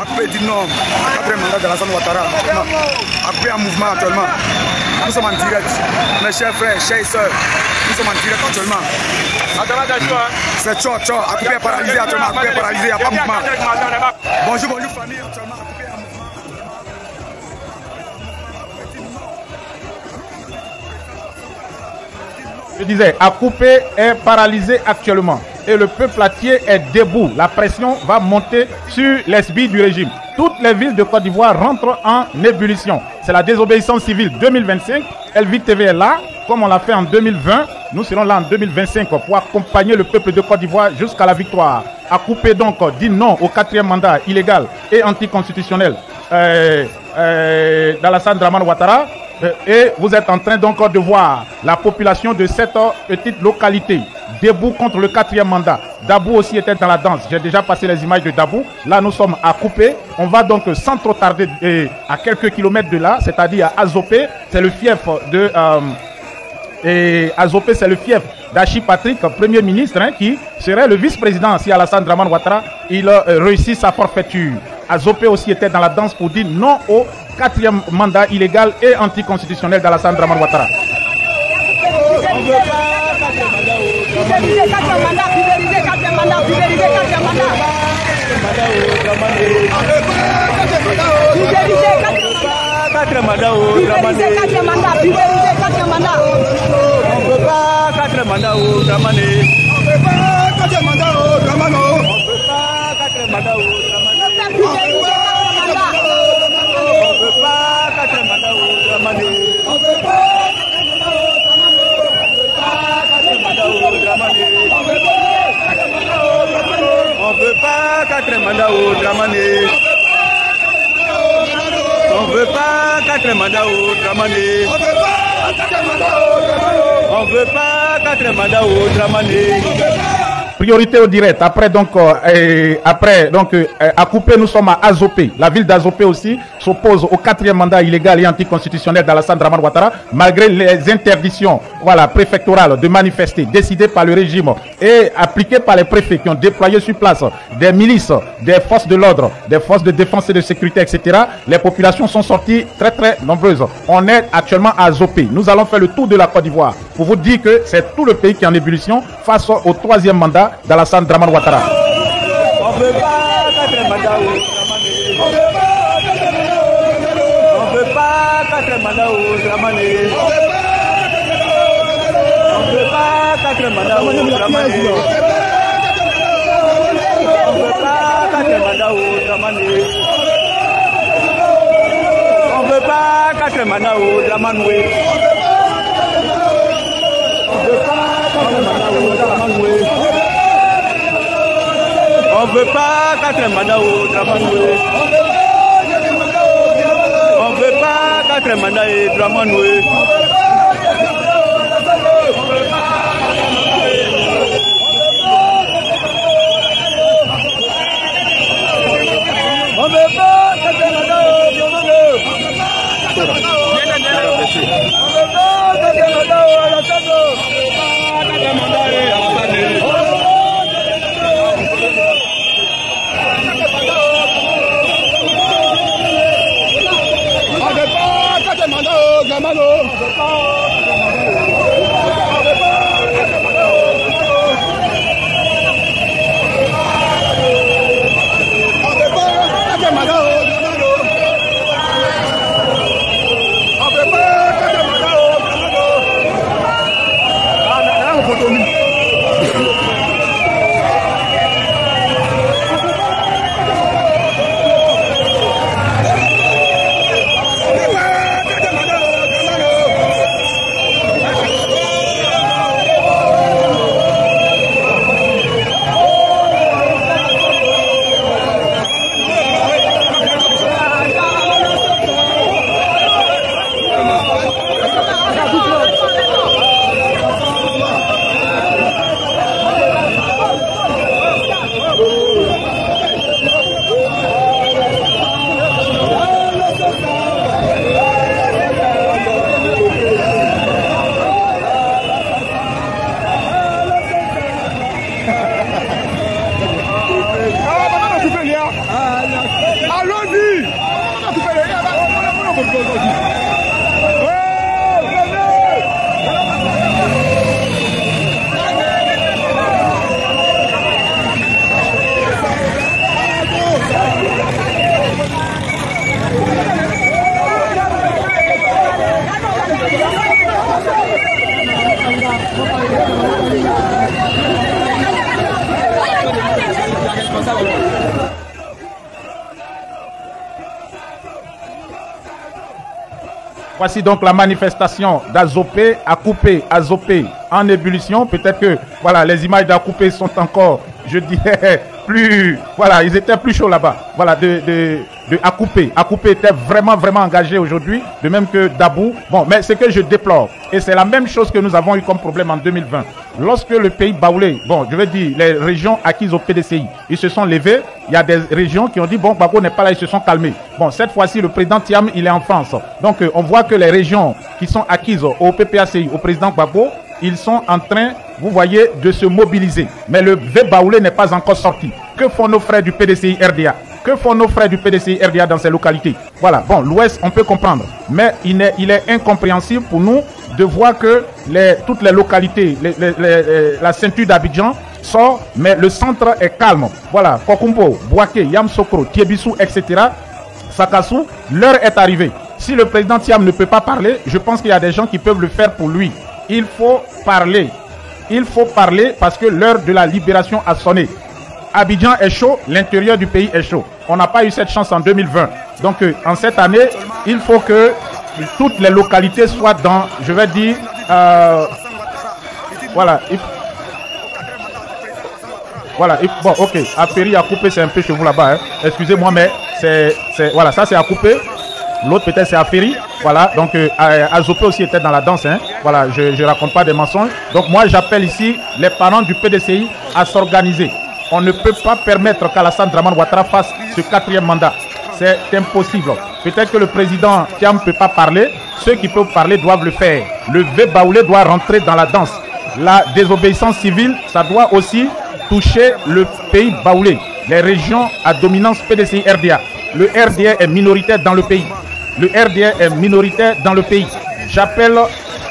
Akupé dit non, 4e mandat d'Alassane Ouattara. Akupé en mouvement actuellement. Nous sommes en direct. Mes chers frères, chers sœurs, nous sommes en direct actuellement. C'est chaud. Akupé est paralysé actuellement. Akupé est paralysé, il n'y a pas de mouvement. Bonjour famille actuellement. Akupé en mouvement. Je disais, Akupé est paralysé actuellement et le peuple atier est debout. La pression va monter sur les sbires du régime. Toutes les villes de Côte d'Ivoire rentrent en ébullition. C'est la désobéissance civile 2025. Elvie TV est là, comme on l'a fait en 2020. Nous serons là en 2025 pour accompagner le peuple de Côte d'Ivoire jusqu'à la victoire. Akupé donc dit non au 4e mandat illégal et anticonstitutionnel d'Alassane Dramane Ouattara. Et vous êtes en train donc de voir la population de cette petite localité debout contre le 4e mandat. Dabou aussi était dans la danse. J'ai déjà passé les images de Dabou. Là, nous sommes à Akupé. On va donc sans trop tarder à quelques kilomètres de là, c'est-à-dire à Azopé. C'est le fief de Azopé, c'est le fief d'Achi Patrick, Premier ministre, qui serait le vice-président si Alassane Dramane Ouattara il réussit sa forfaiture. Azopé aussi était dans la danse pour dire non au 4e mandat illégal et anticonstitutionnel d'Alassane Dramane Ouattara. Pulvérisé, 4e mandat. Quatrième mandat au Dramane. Quatrième mandat, pulvérisé, quatrième mandat. On veut pas quatrième mandat au Dramane. On veut pas quatrième mandat au Dramane. On veut pas quatrième mandat au Dramane. On veut pas quatrième mandat au Dramane. On veut pas quatrième mandat au Dramane. On veut pas quatrième mandat au Dramane. On veut pas quatrième mandat au Dramane. On veut pas quatrième mandat au Dramane. Priorité au direct. Après à couper, nous sommes à Azopé. La ville d'Azopé aussi s'oppose au 4e mandat illégal et anticonstitutionnel d'Alassane Dramane Ouattara, malgré les interdictions, préfectorales de manifester, décidées par le régime et appliquées par les préfets qui ont déployé sur place des milices, des forces de l'ordre, des forces de défense et de sécurité, etc. Les populations sont sorties très très nombreuses. On est actuellement à Azopé. Nous allons faire le tour de la Côte d'Ivoire pour vous dire que c'est tout le pays qui est en ébullition face au 3e mandat d'Alassane Dramane Ouattara. On veut pas quatrième mandat au Dramane. On veut pas quatrième mandat au Dramane. On veut pas quatrième mandat au Dramane. On veut pas quatrième mandat au Dramane. On veut pas quatrième mandat au Dramane. On veut pas quatrième mandat au Dramane. On veut pas quatrième mandat au Dramane. On veut pas quatrième mandat au Voici donc la manifestation d'Azopé, à couper Azopé en ébullition. Peut-être que les images d'Acoupé sont encore, je dirais, plus, ils étaient plus chauds là-bas. De Acoupé. Acoupé était vraiment engagé aujourd'hui, de même que Dabou. Bon, mais ce que je déplore, et c'est la même chose que nous avons eu comme problème en 2020. Lorsque le pays baoulé, je veux dire, les régions acquises au PDCI, ils se sont levés. Il y a des régions qui ont dit, Gbagbo n'est pas là, ils se sont calmés. Bon, cette fois-ci, le président Thiam, il est en France. Donc, on voit que les régions qui sont acquises au PPACI, au président Gbagbo, ils sont en train, vous voyez, de se mobiliser. Mais le V baoulé n'est pas encore sorti. Que font nos frères du PDCI RDA? Que font nos frères du PDCI RDA dans ces localités? L'Ouest, on peut comprendre. Mais il est incompréhensible pour nous de voir que toutes les localités, la ceinture d'Abidjan, sort, mais le centre est calme. Voilà, Kokumbo, Bouaké, Yamsokro, Tiebissou, etc. Sakassou, l'heure est arrivée. Si le président Thiam ne peut pas parler, je pense qu'il y a des gens qui peuvent le faire pour lui. Il faut parler. Il faut parler parce que l'heure de la libération a sonné. Abidjan est chaud, l'intérieur du pays est chaud. On n'a pas eu cette chance en 2020. Donc en cette année, il faut que toutes les localités soient dans, je vais dire, voilà. Voilà, bon, ok. Aferi a coupé, c'est un peu chez vous là-bas. Hein. Excusez-moi, mais voilà, ça c'est à couper. L'autre peut-être c'est Aferi. Voilà, donc Azopé aussi était dans la danse. Hein. Voilà, je ne raconte pas des mensonges. Donc moi, j'appelle ici les parents du PDCI à s'organiser. On ne peut pas permettre qu'Alassane Dramane Ouattara fasse ce 4e mandat. C'est impossible. Peut-être que le président Thiam ne peut pas parler. Ceux qui peuvent parler doivent le faire. Le V-Baoulé doit rentrer dans la danse. La désobéissance civile, ça doit aussi toucher le pays baoulé. Les régions à dominance PDCI RDA. Le RDA est minoritaire dans le pays. Le RDA est minoritaire dans le pays. J'appelle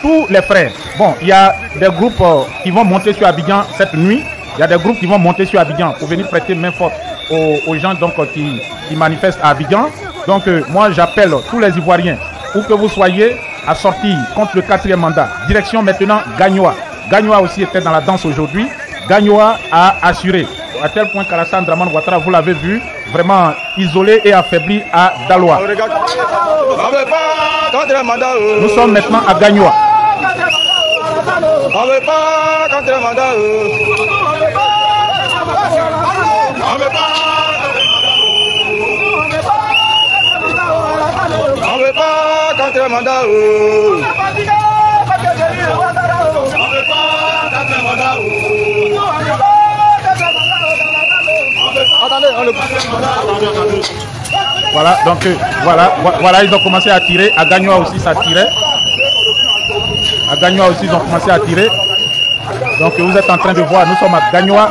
tous les frères. Bon, il y a des groupes qui vont monter sur Abidjan cette nuit. Il y a des groupes qui vont monter sur Abidjan pour venir prêter main forte aux gens donc, qui manifestent à Abidjan. Donc moi j'appelle tous les Ivoiriens, où que vous soyez, à sortir contre le 4e mandat. Direction maintenant Gagnoa. Gagnoa aussi était dans la danse aujourd'hui. Gagnoa a assuré, à tel point qu'Alassane Dramane Ouattara, vous l'avez vu, vraiment isolé et affaibli à Daloa. Nous sommes maintenant à Gagnoa. On veut pas contre le mandat. On veut pas contre le mandat. Voilà, donc voilà, ils ont commencé à tirer. À Gagnoa aussi, ça tirait. À Gagnoa aussi, ils ont commencé à tirer. Donc vous êtes en train de voir, nous sommes à Gagnoa.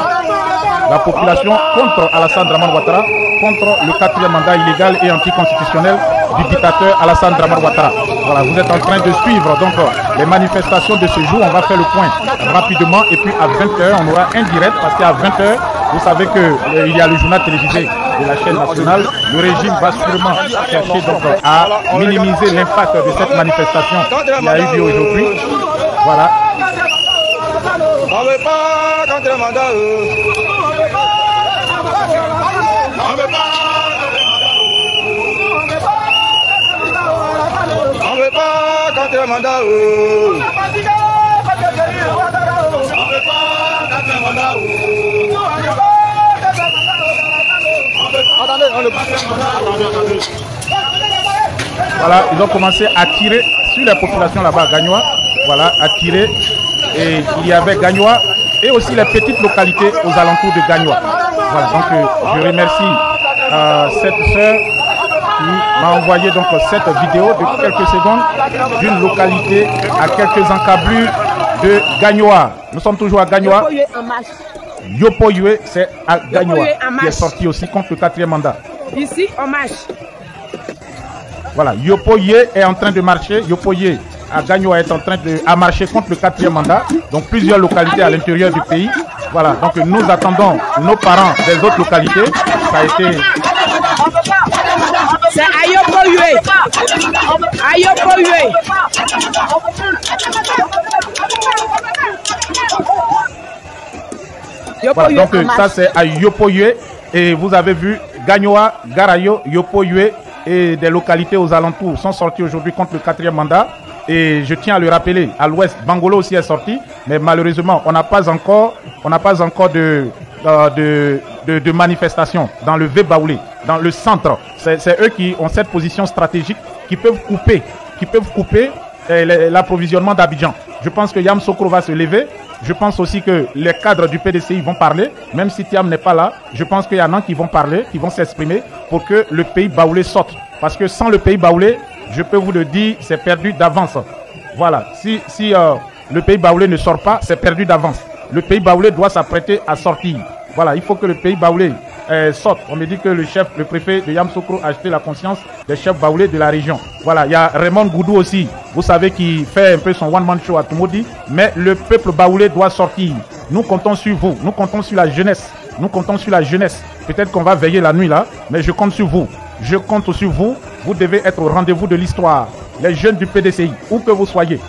La population contre Alassane Dramane Ouattara, contre le 4e mandat illégal et anticonstitutionnel du dictateur Alassane Dramane Ouattara. Voilà, vous êtes en train de suivre donc les manifestations de ce jour. On va faire le point rapidement et puis à 20h, on aura un direct parce qu'à 20h, vous savez qu'il y a le journal télévisé de la chaîne nationale. Le régime va sûrement chercher donc à minimiser l'impact de cette manifestation qui a eu lieu aujourd'hui. Voilà. On veut pas contre le mandat. On veut pas contre le mandat. Voilà, ils ont commencé à tirer sur la population là-bas à Gagnoa. Voilà, à tirer. Et il y avait Gagnoa et aussi les petites localités aux alentours de Gagnoa. Voilà, donc je remercie cette sœur qui m'a envoyé donc cette vidéo de quelques secondes d'une localité à quelques encablures de Gagnoa. Nous sommes toujours à Gagnoa. Yopoyue, c'est à Gagnoa qui est sorti aussi contre le 4e mandat. Ici, on marche. Voilà, Yopoye est en train de marcher. Yopoye à Gagnoa est en train de marcher contre le 4e mandat. Donc plusieurs localités à l'intérieur du pays. Voilà, donc nous attendons nos parents des autres localités. Ça a été... C'est Ayopoye. Ayopoye. Voilà, donc ça c'est à Yopoye. Et vous avez vu Gagnoa, Garayo, Yopoye et des localités aux alentours sont sortis aujourd'hui contre le 4e mandat. Et je tiens à le rappeler, à l'ouest, Bangolo aussi est sorti, mais malheureusement, on n'a pas encore de manifestation dans le V-Baoulé, dans le centre. C'est eux qui ont cette position stratégique qui peuvent couper l'approvisionnement d'Abidjan. Je pense que Yam Sokro va se lever. Je pense aussi que les cadres du PDCI vont parler, même si Thiam n'est pas là. Je pense qu'il y en a qui vont parler, qui vont s'exprimer pour que le pays baoulé sorte. Parce que sans le pays baoulé, je peux vous le dire, c'est perdu d'avance. Voilà, si le pays baoulé ne sort pas, c'est perdu d'avance. Le pays baoulé doit s'apprêter à sortir. Voilà, il faut que le pays baoulé sortent. On me dit que le préfet de Yamoussoukro a acheté la conscience des chefs baoulés de la région. Voilà, il y a Raymond Goudou aussi, vous savez, qui fait un peu son one-man show à Toumoudi. Mais le peuple baoulé doit sortir. Nous comptons sur vous, nous comptons sur la jeunesse. Nous comptons sur la jeunesse. Peut-être qu'on va veiller la nuit là, mais je compte sur vous. Je compte sur vous. Vous devez être au rendez-vous de l'histoire. Les jeunes du PDCI, où que vous soyez,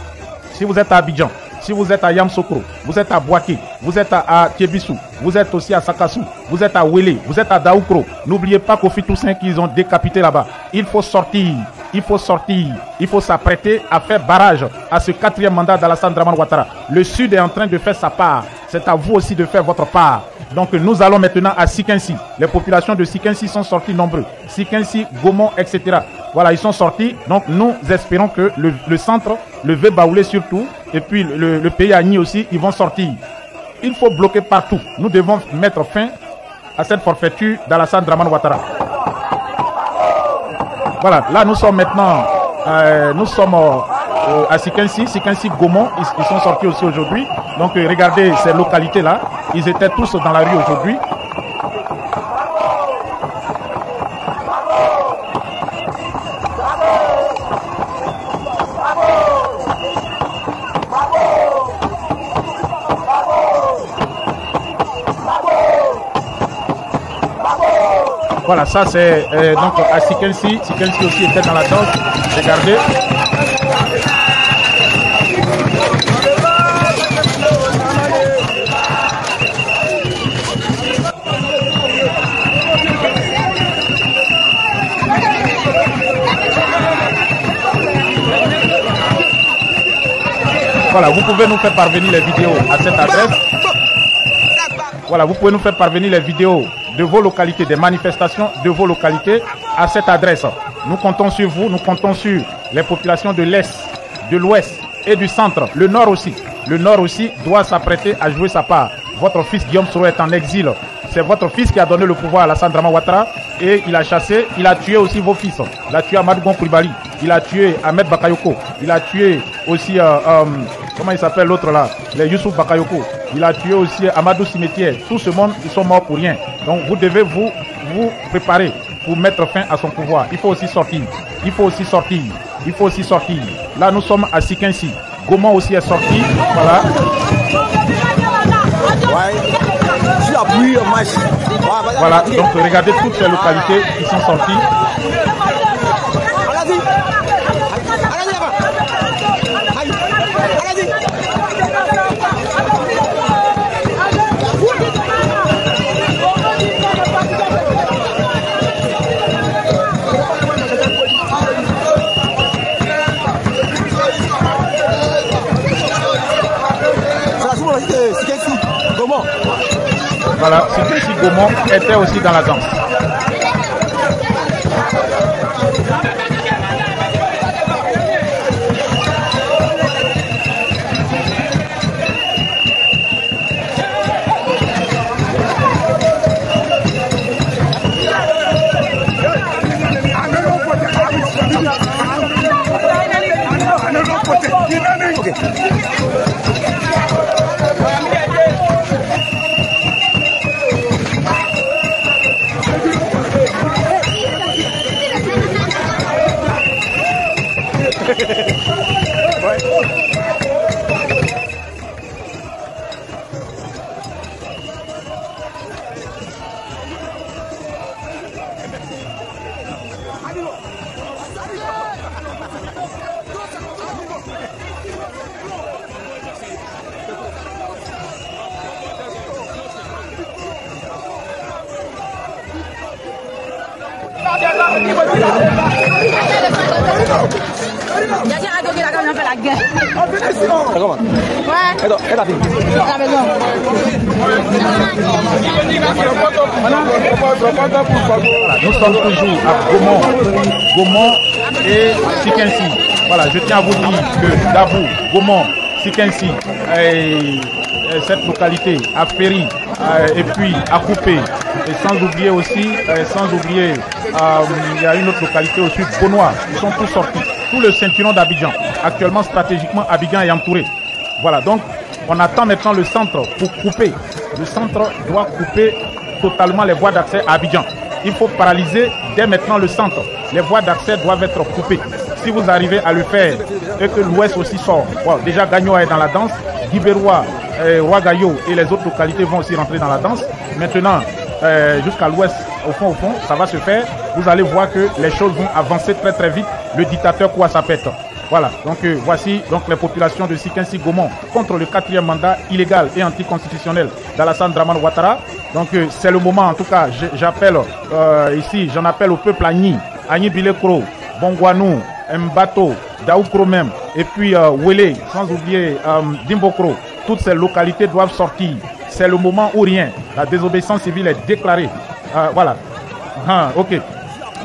si vous êtes à Abidjan, si vous êtes à Yamoussoukro, vous êtes à Boaké, vous êtes à Tiebissou, vous êtes aussi à Sakassou, vous êtes à Wélé, vous êtes à Daoukro. N'oubliez pas qu'au Toussaint qu'ils ont décapité là-bas. Il faut sortir, il faut sortir, il faut s'apprêter à faire barrage à ce 4e mandat d'Alassane Dramane Ouattara. Le Sud est en train de faire sa part. C'est à vous aussi de faire votre part. Donc nous allons maintenant à Sikinsi. Les populations de Sikinsi sont sorties nombreux. Sikinsi, Gaumont, etc. Voilà, ils sont sortis. Donc nous espérons que le centre, le Vébaoulé surtout, et puis le pays Agni aussi, ils vont sortir. Il faut bloquer partout. Nous devons mettre fin à cette forfaiture d'Alassane Dramane Ouattara. Voilà, là nous sommes maintenant, à Sikinsi, Gaumont, ils sont sortis aussi aujourd'hui. Donc regardez ces localités-là, ils étaient tous dans la rue aujourd'hui. Voilà, ça c'est donc à Sikinsi. Sikinsi aussi était dans la danse. Regardez. Voilà, vous pouvez nous faire parvenir les vidéos à cette adresse. Voilà, vous pouvez nous faire parvenir les vidéos de vos localités, des manifestations de vos localités à cette adresse. Nous comptons sur vous, nous comptons sur les populations de l'Est, de l'Ouest et du Centre. Le Nord aussi. Le Nord aussi doit s'apprêter à jouer sa part. Votre fils Guillaume Soro est en exil. C'est votre fils qui a donné le pouvoir à Alassane Dramane Ouattara et il a chassé, il a tué aussi vos fils. Il a tué Amadou Gon Coulibaly, il a tué Ahmed Bakayoko, il a tué aussi, comment il s'appelle l'autre là, les Youssouf Bakayoko, il a tué aussi Amadou Cimetière. Tout ce monde, ils sont morts pour rien. Donc vous devez vous préparer pour mettre fin à son pouvoir. Il faut aussi sortir, il faut aussi sortir, il faut aussi sortir. Là nous sommes à Sikinsi, Gaumont aussi est sorti, voilà. Voilà, donc regardez toutes ces localités qui sont sorties. Voilà, Sikinsi Gaumont était aussi dans la danse. Nous sommes toujours à Gaumont et Sikinsi. Voilà, je tiens à vous dire que Davou, Gaumont, Sikinsi, cette localité, à Ferry, et puis à Coupé, et sans oublier aussi, il y a une autre localité au sud, Bonois, ils sont tous sortis. Tout le ceinturon d'Abidjan. Actuellement, stratégiquement, Abidjan est entouré. Voilà, donc on attend maintenant le centre pour couper. Le centre doit couper totalement les voies d'accès à Abidjan. Il faut paralyser dès maintenant le centre. Les voies d'accès doivent être coupées. Si vous arrivez à le faire et que l'Ouest aussi sort, wow, déjà Gagnoa est dans la danse, Guibérois, Ouagayo et les autres localités vont aussi rentrer dans la danse. Maintenant, jusqu'à l'Ouest, au fond, ça va se faire. Vous allez voir que les choses vont avancer très très vite. Le dictateur Kouassapet. Voilà, donc voici donc les populations de Sikinsi Gaumont contre le 4e mandat illégal et anticonstitutionnel d'Alassane Dramane Ouattara. Donc c'est le moment, en tout cas, j'appelle ici, j'en appelle au peuple Agni Bilekro, Bongwanou, Mbato, Daoukro même, et puis Wele, sans oublier Dimbokro. Toutes ces localités doivent sortir. C'est le moment où rien. La désobéissance civile est déclarée. Voilà. Ok.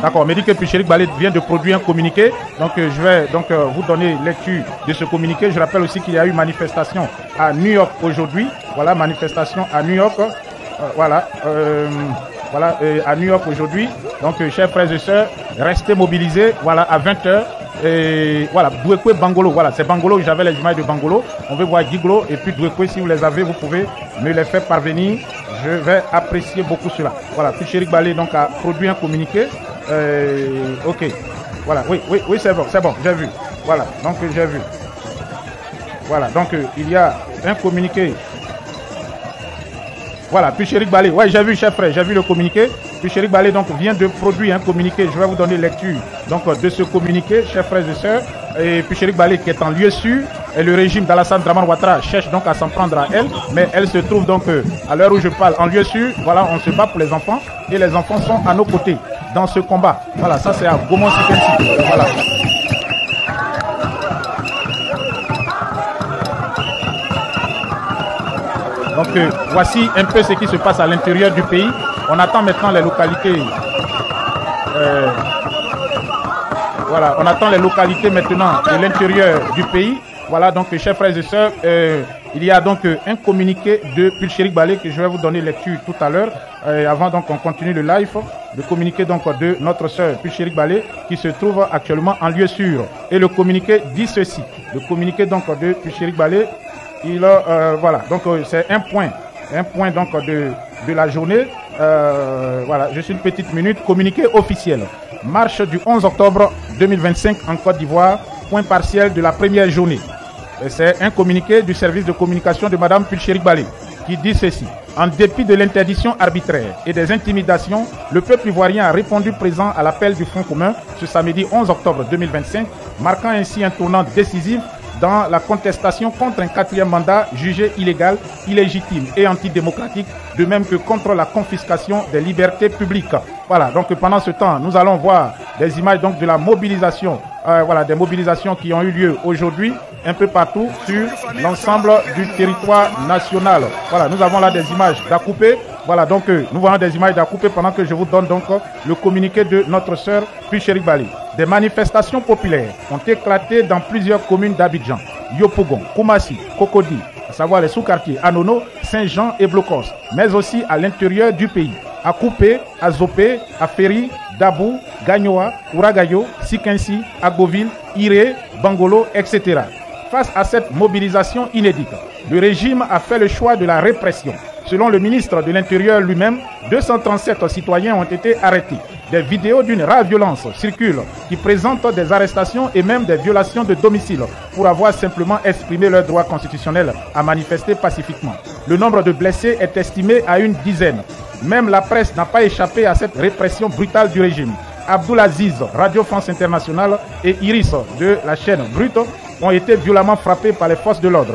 D'accord, on me dit que Picherik Balé vient de produire un communiqué. Donc je vais donc vous donner lecture de ce communiqué. Je rappelle aussi qu'il y a eu manifestation à New York aujourd'hui. Voilà, manifestation à New York. Voilà, à New York aujourd'hui. Donc chers frères et sœurs, restez mobilisés. Voilà, à 20h. Et voilà, Douekwe Bangolo. Voilà, c'est Bangolo. J'avais les images de Bangolo. On veut voir Giglo et puis Douekwe. Si vous les avez, vous pouvez me les faire parvenir. Je vais apprécier beaucoup cela. Voilà, Picherik Balé donc a produit un communiqué. Ok, voilà, oui, c'est bon, j'ai vu. Voilà, donc j'ai vu. Voilà, donc il y a un communiqué. Voilà, Picherik Balé, ouais, j'ai vu, chef frère, j'ai vu le communiqué. Picherik Balé donc vient de produire un communiqué. Je vais vous donner lecture donc de ce communiqué, chers frères et sœurs. Et Picherik Balé qui est en lieu sûr. Et le régime d'Alassane Dramane Ouattara cherche donc à s'en prendre à elle, mais elle se trouve donc à l'heure où je parle en lieu sûr. Voilà, on se bat pour les enfants et les enfants sont à nos côtés dans ce combat. Voilà, ça c'est à Gaumont Sikensi. Voilà. Donc voici un peu ce qui se passe à l'intérieur du pays. On attend maintenant les localités. Voilà, on attend les localités maintenant de l'intérieur du pays. Voilà, donc chers frères et sœurs, il y a donc un communiqué de Picherik Balé que je vais vous donner lecture tout à l'heure. Avant donc on continue le live, le communiqué donc de notre sœur Picherik Balé qui se trouve actuellement en lieu sûr. Et le communiqué dit ceci. Le communiqué donc de Picherik Balé, il voilà, donc c'est un point donc de la journée. Voilà, juste une petite minute. Communiqué officiel. Marche du 11 octobre 2025 en Côte d'Ivoire. Point partiel de la première journée. C'est un communiqué du service de communication de Madame Picherik Balé qui dit ceci. En dépit de l'interdiction arbitraire et des intimidations, le peuple ivoirien a répondu présent à l'appel du Front commun ce samedi 11 octobre 2025, marquant ainsi un tournant décisif dans la contestation contre un 4e mandat jugé illégal, illégitime et antidémocratique, de même que contre la confiscation des libertés publiques. Voilà, donc pendant ce temps, nous allons voir des images donc de la mobilisation, voilà, des mobilisations qui ont eu lieu aujourd'hui un peu partout sur l'ensemble du territoire national. Voilà, nous avons là des images d'Akoupé. Voilà, donc nous voyons des images d'Akoupé pendant que je vous donne donc le communiqué de notre sœur Picherik Balé. Des manifestations populaires ont éclaté dans plusieurs communes d'Abidjan, Yopougon, Koumassi, Cocody, à savoir les sous-quartiers Anono, Saint-Jean et Blocos, mais aussi à l'intérieur du pays, à Koupé, à Zopé, à Ferry, Dabou, Gagnoa, Ouagayo, Sikinsi, Agoville, Iré, Bangolo, etc. Face à cette mobilisation inédite, le régime a fait le choix de la répression. Selon le ministre de l'Intérieur lui-même, 237 citoyens ont été arrêtés. Des vidéos d'une rare violence circulent qui présentent des arrestations et même des violations de domicile pour avoir simplement exprimé leur droit constitutionnel à manifester pacifiquement. Le nombre de blessés est estimé à une dizaine. Même la presse n'a pas échappé à cette répression brutale du régime. Abdoulaziz, Radio France Internationale et Iris de la chaîne Brut ont été violemment frappés par les forces de l'ordre.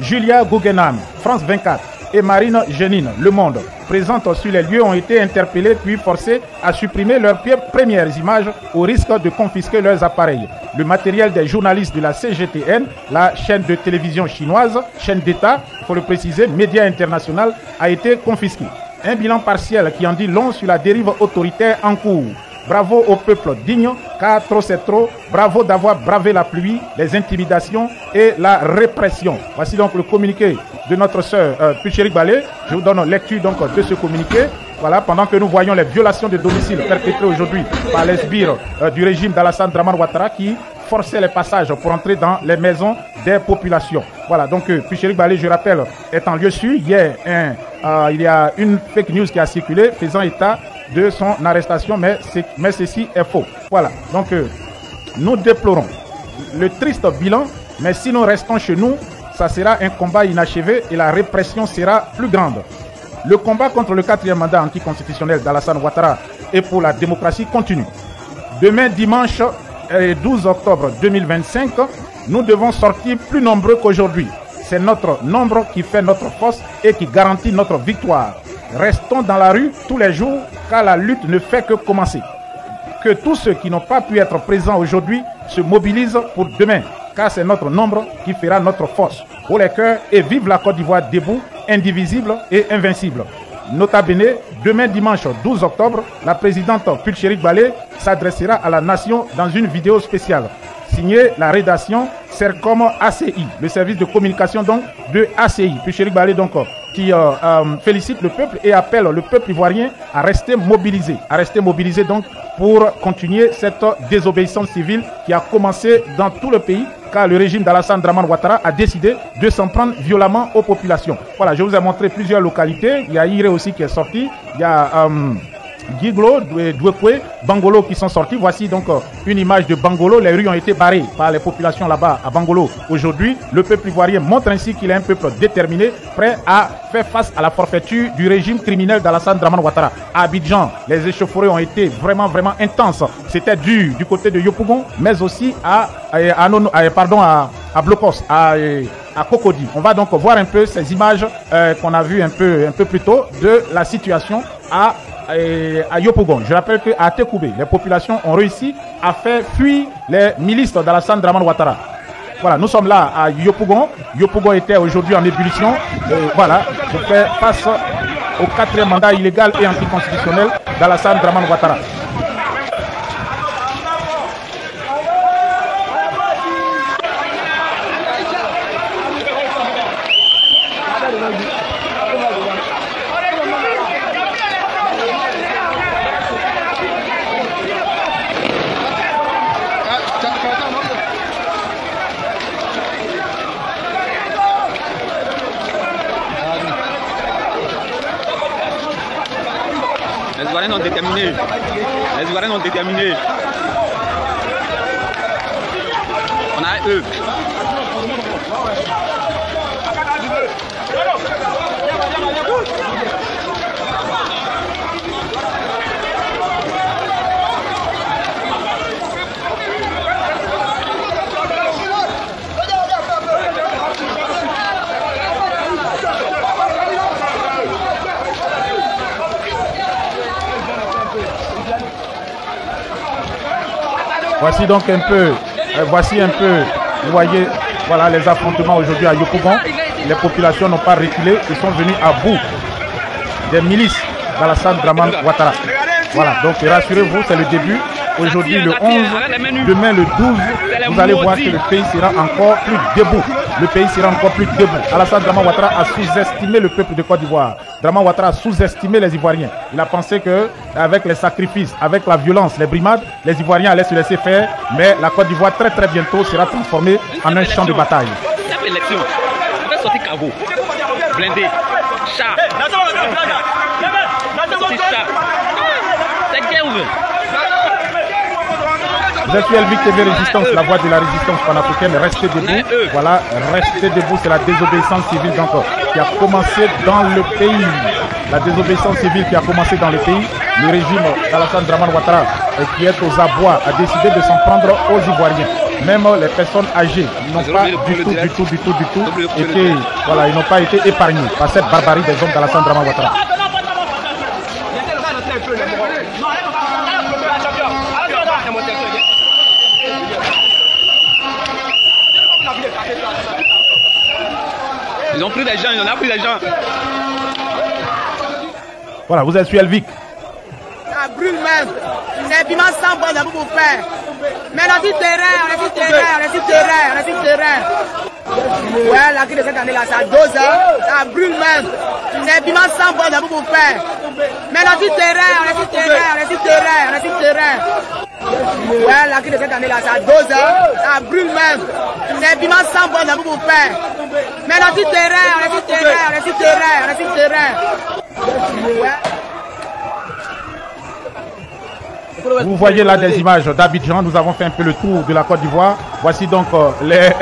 Julia Guggenheim, France 24 et Marine Génine, Le Monde, présentes sur les lieux, ont été interpellés puis forcés à supprimer leurs premières images au risque de confisquer leurs appareils. Le matériel des journalistes de la CGTN, la chaîne de télévision chinoise, chaîne d'État, il faut le préciser, média international, a été confisqué. Un bilan partiel qui en dit long sur la dérive autoritaire en cours. Bravo au peuple digne, car trop c'est trop. Bravo d'avoir bravé la pluie, les intimidations et la répression. Voici donc le communiqué de notre sœur Picherik Balé. Je vous donne lecture donc de ce communiqué. Voilà, pendant que nous voyons les violations de domicile perpétrées aujourd'hui par les sbires du régime d'Alassane Dramane Ouattara qui forcer les passages pour entrer dans les maisons des populations. Voilà, donc Pucherik Balé, je rappelle, est en lieu sûr. Hier, il y a une fake news qui a circulé faisant état de son arrestation, mais ceci est faux. Voilà, donc nous déplorons le triste bilan, mais si nous restons chez nous, ça sera un combat inachevé et la répression sera plus grande. Le combat contre le 4e mandat anticonstitutionnel d'Alassane Ouattara et pour la démocratie continue. Demain, dimanche 12 octobre 2025, nous devons sortir plus nombreux qu'aujourd'hui. C'est notre nombre qui fait notre force et qui garantit notre victoire. Restons dans la rue tous les jours car la lutte ne fait que commencer. Que tous ceux qui n'ont pas pu être présents aujourd'hui se mobilisent pour demain, car c'est notre nombre qui fera notre force. Haut les cœurs et vive la Côte d'Ivoire debout, indivisible et invincible. Nota bene, demain dimanche 12 octobre, la présidente Pucherik Balé s'adressera à la nation dans une vidéo spéciale. Signé la rédaction Sercom ACI, le service de communication donc de ACI. Pucherik Balé donc qui félicite le peuple et appelle le peuple ivoirien à rester mobilisé donc pour continuer cette désobéissance civile qui a commencé dans tout le pays car le régime d'Alassane Draman Ouattara a décidé de s'en prendre violemment aux populations. Voilà, je vous ai montré plusieurs localités. Il y a Iré aussi qui est sorti. Il y a Guiglo, Douekwe, Bangolo qui sont sortis. Voici donc une image de Bangolo. Les rues ont été barrées par les populations là-bas à Bangolo. Aujourd'hui, le peuple ivoirien montre ainsi qu'il est un peuple déterminé, prêt à faire face à la forfaiture du régime criminel d'Alassane Draman Ouattara. À Abidjan, les échauffourées ont été vraiment intenses. C'était du côté de Yopougon, mais aussi à Blocos, à Cocody. On va donc voir un peu ces images qu'on a vues un peu plus tôt de la situation à Yopougon. Je rappelle qu'à Tekoubé, les populations ont réussi à faire fuir les milices d'Alassane Draman Ouattara. Voilà, nous sommes là à Yopougon. Yopougon était aujourd'hui en ébullition. Voilà, je fais face au 4e mandat illégal et anticonstitutionnel d'Alassane Draman Ouattara. Les Ivoiriens sont déterminés. Les Ivoiriens sont déterminés. On a eux. Voici donc un peu, vous voyez, voilà les affrontements aujourd'hui à Yopougon. Les populations n'ont pas reculé, ils sont venus à bout des milices d'Alassane Draman Ouattara. Voilà, donc rassurez-vous, c'est le début. Aujourd'hui le 11, demain le 12, vous allez voir que le pays sera encore plus debout. Le pays sera encore plus debout. Alassane Draman Ouattara a sous-estimé le peuple de Côte d'Ivoire. Draman Ouattara a sous-estimé les Ivoiriens. Il a pensé que avec les sacrifices, avec la violence, les brimades, les Ivoiriens allaient se laisser faire. Mais la Côte d'Ivoire très bientôt sera transformée en un champ de bataille. Cette élection, on va sortir cargo, blindé, char. C'est guerre ouverte. Vous êtes sur LVIC TV Résistance, la voix de la résistance panafricaine. Restez debout. Voilà, restez debout. C'est la désobéissance civile donc, qui a commencé dans le pays. La désobéissance civile qui a commencé dans le pays. Le régime d'Alassane Draman Ouattara, qui est aux abois, a décidé de s'en prendre aux Ivoiriens. Même les personnes âgées n'ont pas du tout été, voilà, ils n'ont pas été épargnés par cette barbarie des hommes d'Alassane Draman Ouattara. Ils ont pris des gens, ils en ont pris des gens. Voilà, vous êtes sur LVIC. Ça brûle même. C'est piment sans bois, vous pouvez faire. Mais on est sur terrain. Ouais, la crise de cette année-là, ça dose, ça brûle même. C'est piment sans bois de vous faire. Mais on est sur terrain, on est sur terrain, on est sur terrain, on est sur terrain. Ouais, la crise de cette année-là, ça dose, ça brûle même. C'est piment sans bois de vous faire. Mais on est sur terrain, on est sur terrain, on est sur terrain, on est sur terrain. Ouais. Vous voyez là des images d'Abidjan. Nous avons fait un peu le tour de la Côte d'Ivoire. Voici donc les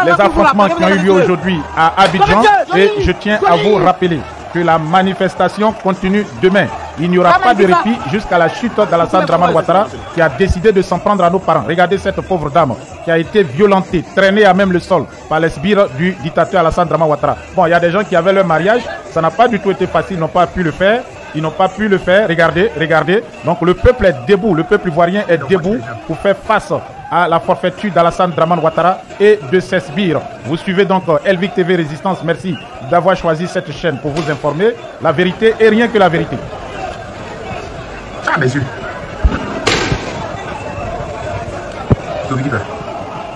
affrontements qui ont eu lieu aujourd'hui à Abidjan. Et je tiens à vous rappeler que la manifestation continue demain. Il n'y aura pas de répit jusqu'à la chute d'Alassane Dramane Ouattara qui a décidé de s'en prendre à nos parents. Regardez cette pauvre dame qui a été violentée, traînée à même le sol par les sbires du dictateur Alassane Dramane Ouattara. Bon, il y a des gens qui avaient leur mariage. Ça n'a pas du tout été facile, ils n'ont pas pu le faire. Ils n'ont pas pu le faire. Regardez, regardez. Donc le peuple est debout. Le peuple ivoirien est debout pour faire face à la forfaiture d'Alassane Dramane Ouattara et de ses sbires. Vous suivez donc Elvic TV Résistance. Merci d'avoir choisi cette chaîne pour vous informer. La vérité et rien que la vérité. Ah, mes yeux.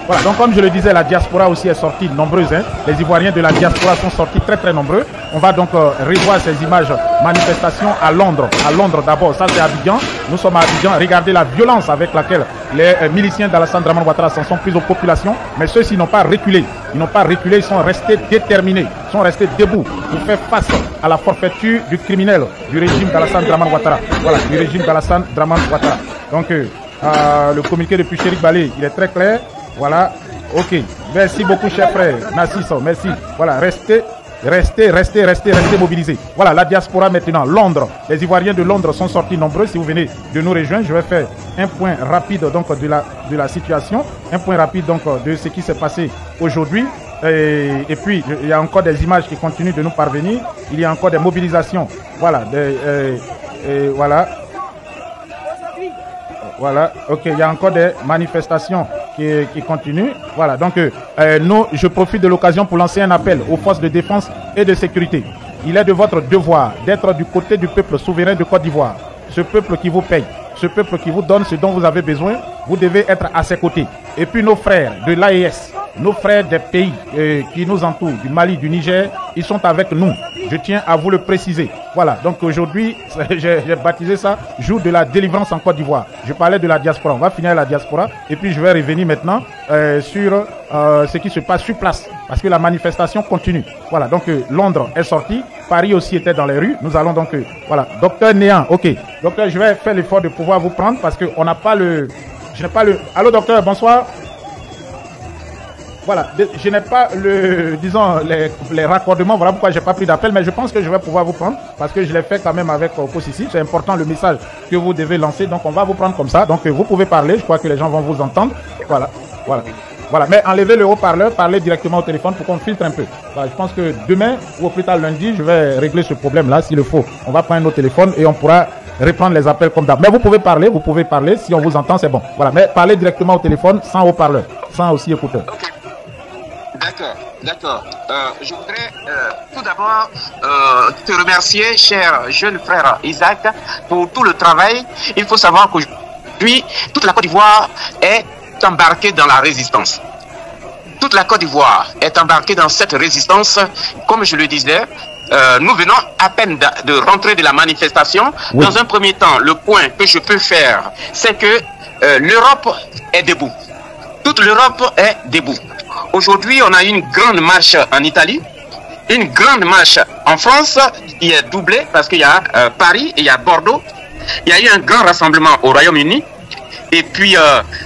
Voilà, donc comme je le disais, la diaspora aussi est sortie nombreuse. Hein. Les Ivoiriens de la diaspora sont sortis très nombreux. On va donc revoir ces images manifestations à Londres. À Londres d'abord, ça c'est Abidjan. Nous sommes à Abidjan. Regardez la violence avec laquelle les miliciens d'Alassane Dramane Ouattara s'en sont pris aux populations. Mais ceux-ci n'ont pas reculé. Ils n'ont pas reculé, ils sont restés déterminés. Ils sont restés debout pour faire face à la forfaiture du criminel du régime d'Alassane Dramane Ouattara. Voilà, du régime d'Alassane Dramane Ouattara. Donc le communiqué de Pucherik Balé, il est très clair. Voilà, ok. Merci beaucoup, cher frère Nassiso, merci. Voilà, restez mobilisés. Voilà, la diaspora maintenant, Londres. Les Ivoiriens de Londres sont sortis nombreux. Si vous venez de nous rejoindre, je vais faire un point rapide donc de la situation, un point rapide donc de ce qui s'est passé aujourd'hui. Et puis, il y a encore des images qui continuent de nous parvenir. Il y a encore des mobilisations. Voilà, voilà. Voilà, ok, il y a encore des manifestations qui continuent. Voilà, donc je profite de l'occasion pour lancer un appel aux forces de défense et de sécurité. Il est de votre devoir d'être du côté du peuple souverain de Côte d'Ivoire. Ce peuple qui vous paye, ce peuple qui vous donne ce dont vous avez besoin, vous devez être à ses côtés. Et puis nos frères de l'AES, nos frères des pays qui nous entourent, du Mali, du Niger, ils sont avec nous. Je tiens à vous le préciser. Voilà, donc aujourd'hui, j'ai baptisé ça jour de la délivrance en Côte d'Ivoire. Je parlais de la diaspora, on va finir la diaspora et puis je vais revenir maintenant sur ce qui se passe sur place parce que la manifestation continue. Voilà, donc Londres est sorti, Paris aussi était dans les rues. Nous allons donc, voilà, docteur Néant, ok. Docteur, je vais faire l'effort de pouvoir vous prendre parce qu'on n'a pas le... Je n'ai pas le... Allô docteur, bonsoir. Voilà, je n'ai pas disons, les raccordements, voilà pourquoi je n'ai pas pris d'appel, mais je pense que je vais pouvoir vous prendre, parce que je l'ai fait quand même avec Opus ici, c'est important le message que vous devez lancer, donc on va vous prendre comme ça, donc vous pouvez parler, je crois que les gens vont vous entendre, voilà, mais enlevez le haut-parleur, parlez directement au téléphone pour qu'on filtre un peu. Voilà, je pense que demain, ou au plus tard lundi, je vais régler ce problème-là, s'il le faut, on va prendre nos téléphones et on pourra reprendre les appels comme d'hab. Mais vous pouvez parler, si on vous entend, c'est bon, voilà, mais parlez directement au téléphone, sans haut-parleur, sans aussi écouteur. D'accord. Je voudrais tout d'abord te remercier, cher jeune frère Isaac, pour tout le travail. Il faut savoir qu'aujourd'hui, toute la Côte d'Ivoire est embarquée dans la résistance. Toute la Côte d'Ivoire est embarquée dans cette résistance. Comme je le disais, nous venons à peine de rentrer de la manifestation. Oui. Dans un premier temps, le point que je peux faire, c'est que l'Europe est debout. Toute l'Europe est debout. Aujourd'hui, on a une grande marche en Italie, une grande marche en France qui est doublée parce qu'il y a Paris et il y a Bordeaux. Il y a eu un grand rassemblement au Royaume-Uni. Et puis,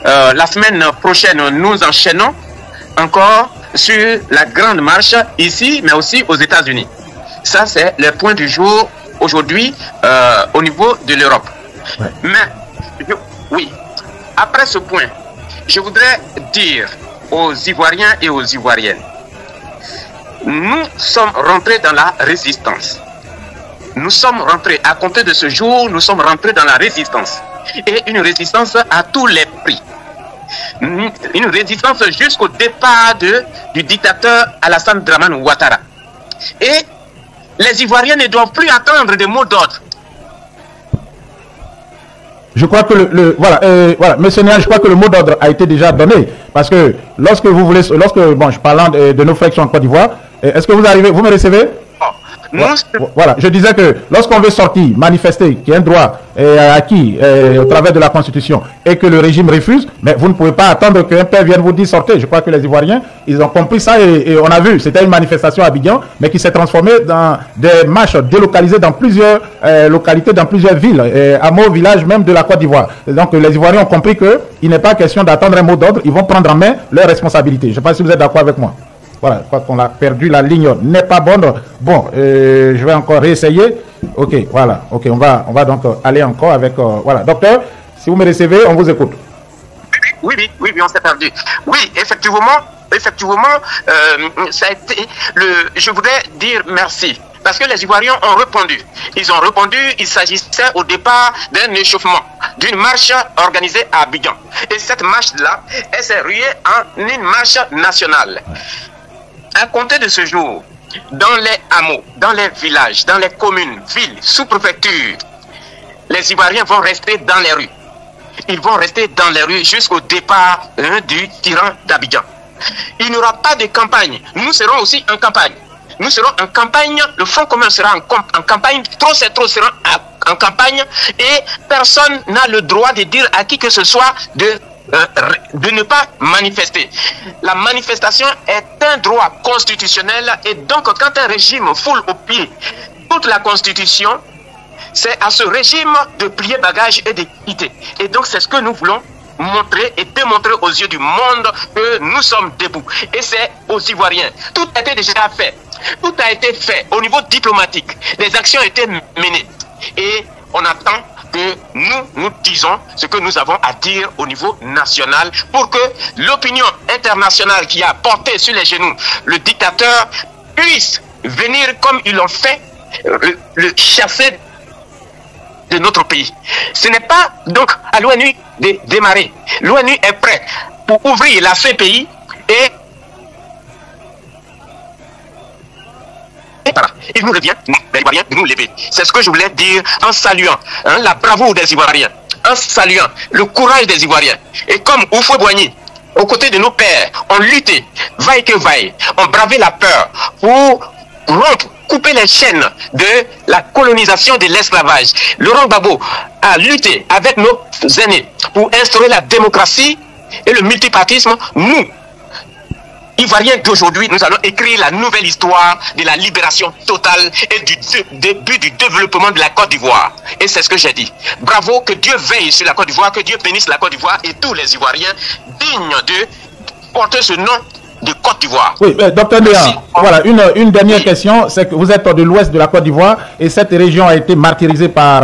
la semaine prochaine, nous enchaînons encore sur la grande marche ici, mais aussi aux États-Unis. Ça, c'est le point du jour aujourd'hui au niveau de l'Europe. Ouais. Mais, oui, après ce point, je voudrais dire aux Ivoiriens et aux Ivoiriennes, nous sommes rentrés dans la résistance. Nous sommes rentrés, à compter de ce jour, nous sommes rentrés dans la résistance. Et une résistance à tous les prix. Une résistance jusqu'au départ du dictateur Alassane Dramane Ouattara. Et les Ivoiriens ne doivent plus attendre des mots d'ordre. Je crois que voilà, monsieur Néan, je crois que le mot d'ordre a été déjà donné. Parce que lorsque vous voulez, bon, je parle de nos fractions en Côte d'Ivoire, est-ce que vous arrivez, vous me recevez? Voilà, je disais que lorsqu'on veut sortir, manifester, qui est un droit acquis au travers de la Constitution, et que le régime refuse, mais vous ne pouvez pas attendre qu'un père vienne vous dire sortez. Je crois que les Ivoiriens, ils ont compris ça et on a vu, c'était une manifestation à Abidjan, mais qui s'est transformée dans des marches délocalisées dans plusieurs localités, dans plusieurs villes, hameaux, villages même de la Côte d'Ivoire. Donc les Ivoiriens ont compris qu'il n'est pas question d'attendre un mot d'ordre, ils vont prendre en main leurs responsabilités. Je ne sais pas si vous êtes d'accord avec moi. Voilà, je crois qu'on a perdu, la ligne n'est pas bonne. Bon, je vais encore réessayer. Ok, voilà. Ok, on va donc aller encore avec... voilà, docteur, si vous me recevez, on vous écoute. Oui, on s'est perdu. Oui, effectivement, ça a été je voudrais dire merci. Parce que les Ivoiriens ont répondu. Ils ont répondu, il s'agissait au départ d'un échauffement, d'une marche organisée à Abidjan. Et cette marche-là, elle s'est ruée en une marche nationale. À compter de ce jour, dans les hameaux, dans les villages, dans les communes, villes, sous-préfectures, les Ivoiriens vont rester dans les rues. Ils vont rester dans les rues jusqu'au départ du tyran d'Abidjan. Il n'y aura pas de campagne. Nous serons aussi en campagne. Nous serons en campagne, le Front commun sera en campagne, trop c'est trop sera en campagne, et personne n'a le droit de dire à qui que ce soit de ne pas manifester. La manifestation est un droit constitutionnel et donc quand un régime foule au pied toute la constitution, c'est à ce régime de plier bagage et de quitter. Et donc c'est ce que nous voulons montrer et démontrer aux yeux du monde que nous sommes debout. Et c'est aux Ivoiriens. Tout a été déjà fait. Tout a été fait au niveau diplomatique. Les actions ont été menées. Et on attend que nous disons ce que nous avons à dire au niveau national pour que l'opinion internationale qui a porté sur les genoux le dictateur puisse venir comme ils l'ont fait, le chasser de notre pays. Ce n'est pas donc à l'ONU de démarrer. L'ONU est prête pour ouvrir la CPI et voilà. Il nous revient, les Ivoiriens, de nous lever. C'est ce que je voulais dire en saluant la bravoure des Ivoiriens, en saluant le courage des Ivoiriens. Et comme Houphouët-Boigny, aux côtés de nos pères, ont lutté, vaille que vaille, ont bravé la peur pour rompre, couper les chaînes de la colonisation de l'esclavage. Laurent Gbagbo a lutté avec nos aînés pour instaurer la démocratie et le multipartisme. Nous, Ivoiriens d'aujourd'hui, nous allons écrire la nouvelle histoire de la libération totale et du début du développement de la Côte d'Ivoire. Et c'est ce que j'ai dit. Bravo, que Dieu veille sur la Côte d'Ivoire, que Dieu bénisse la Côte d'Ivoire et tous les Ivoiriens dignes de porter ce nom de Côte d'Ivoire. Oui, docteur Léa, voilà, une dernière question, c'est que vous êtes de l'ouest de la Côte d'Ivoire et cette région a été martyrisée par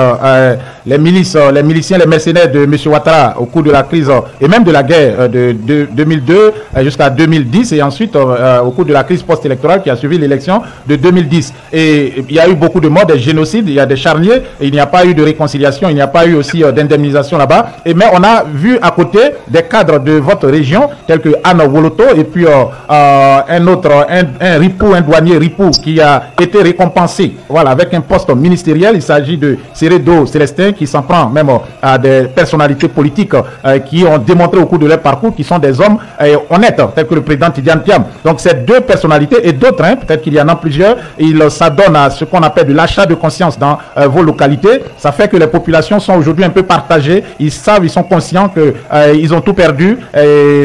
les milices, les miliciens, les mercenaires de M. Ouattara au cours de la crise et même de la guerre de 2002 jusqu'à 2010 et ensuite au cours de la crise post-électorale qui a suivi l'élection de 2010. Et il y a eu beaucoup de morts, des génocides, il y a des charniers, et il n'y a pas eu de réconciliation, il n'y a pas eu aussi d'indemnisation là-bas. Mais on a vu à côté des cadres de votre région tels que Anne Woloto et puis un autre, un Ripou, un douanier Ripou qui a été récompensé, voilà, avec un poste ministériel. Il s'agit de Seredo Célestin qui s'en prend même à des personnalités politiques qui ont démontré au cours de leur parcours qu'ils sont des hommes honnêtes, tels que le président Tidiane Thiam. Donc ces deux personnalités et d'autres, peut-être qu'il y en a plusieurs, ils s'adonnent à ce qu'on appelle de l'achat de conscience dans vos localités. Ça fait que les populations sont aujourd'hui un peu partagées. Ils savent, ils sont conscients que ils ont tout perdu,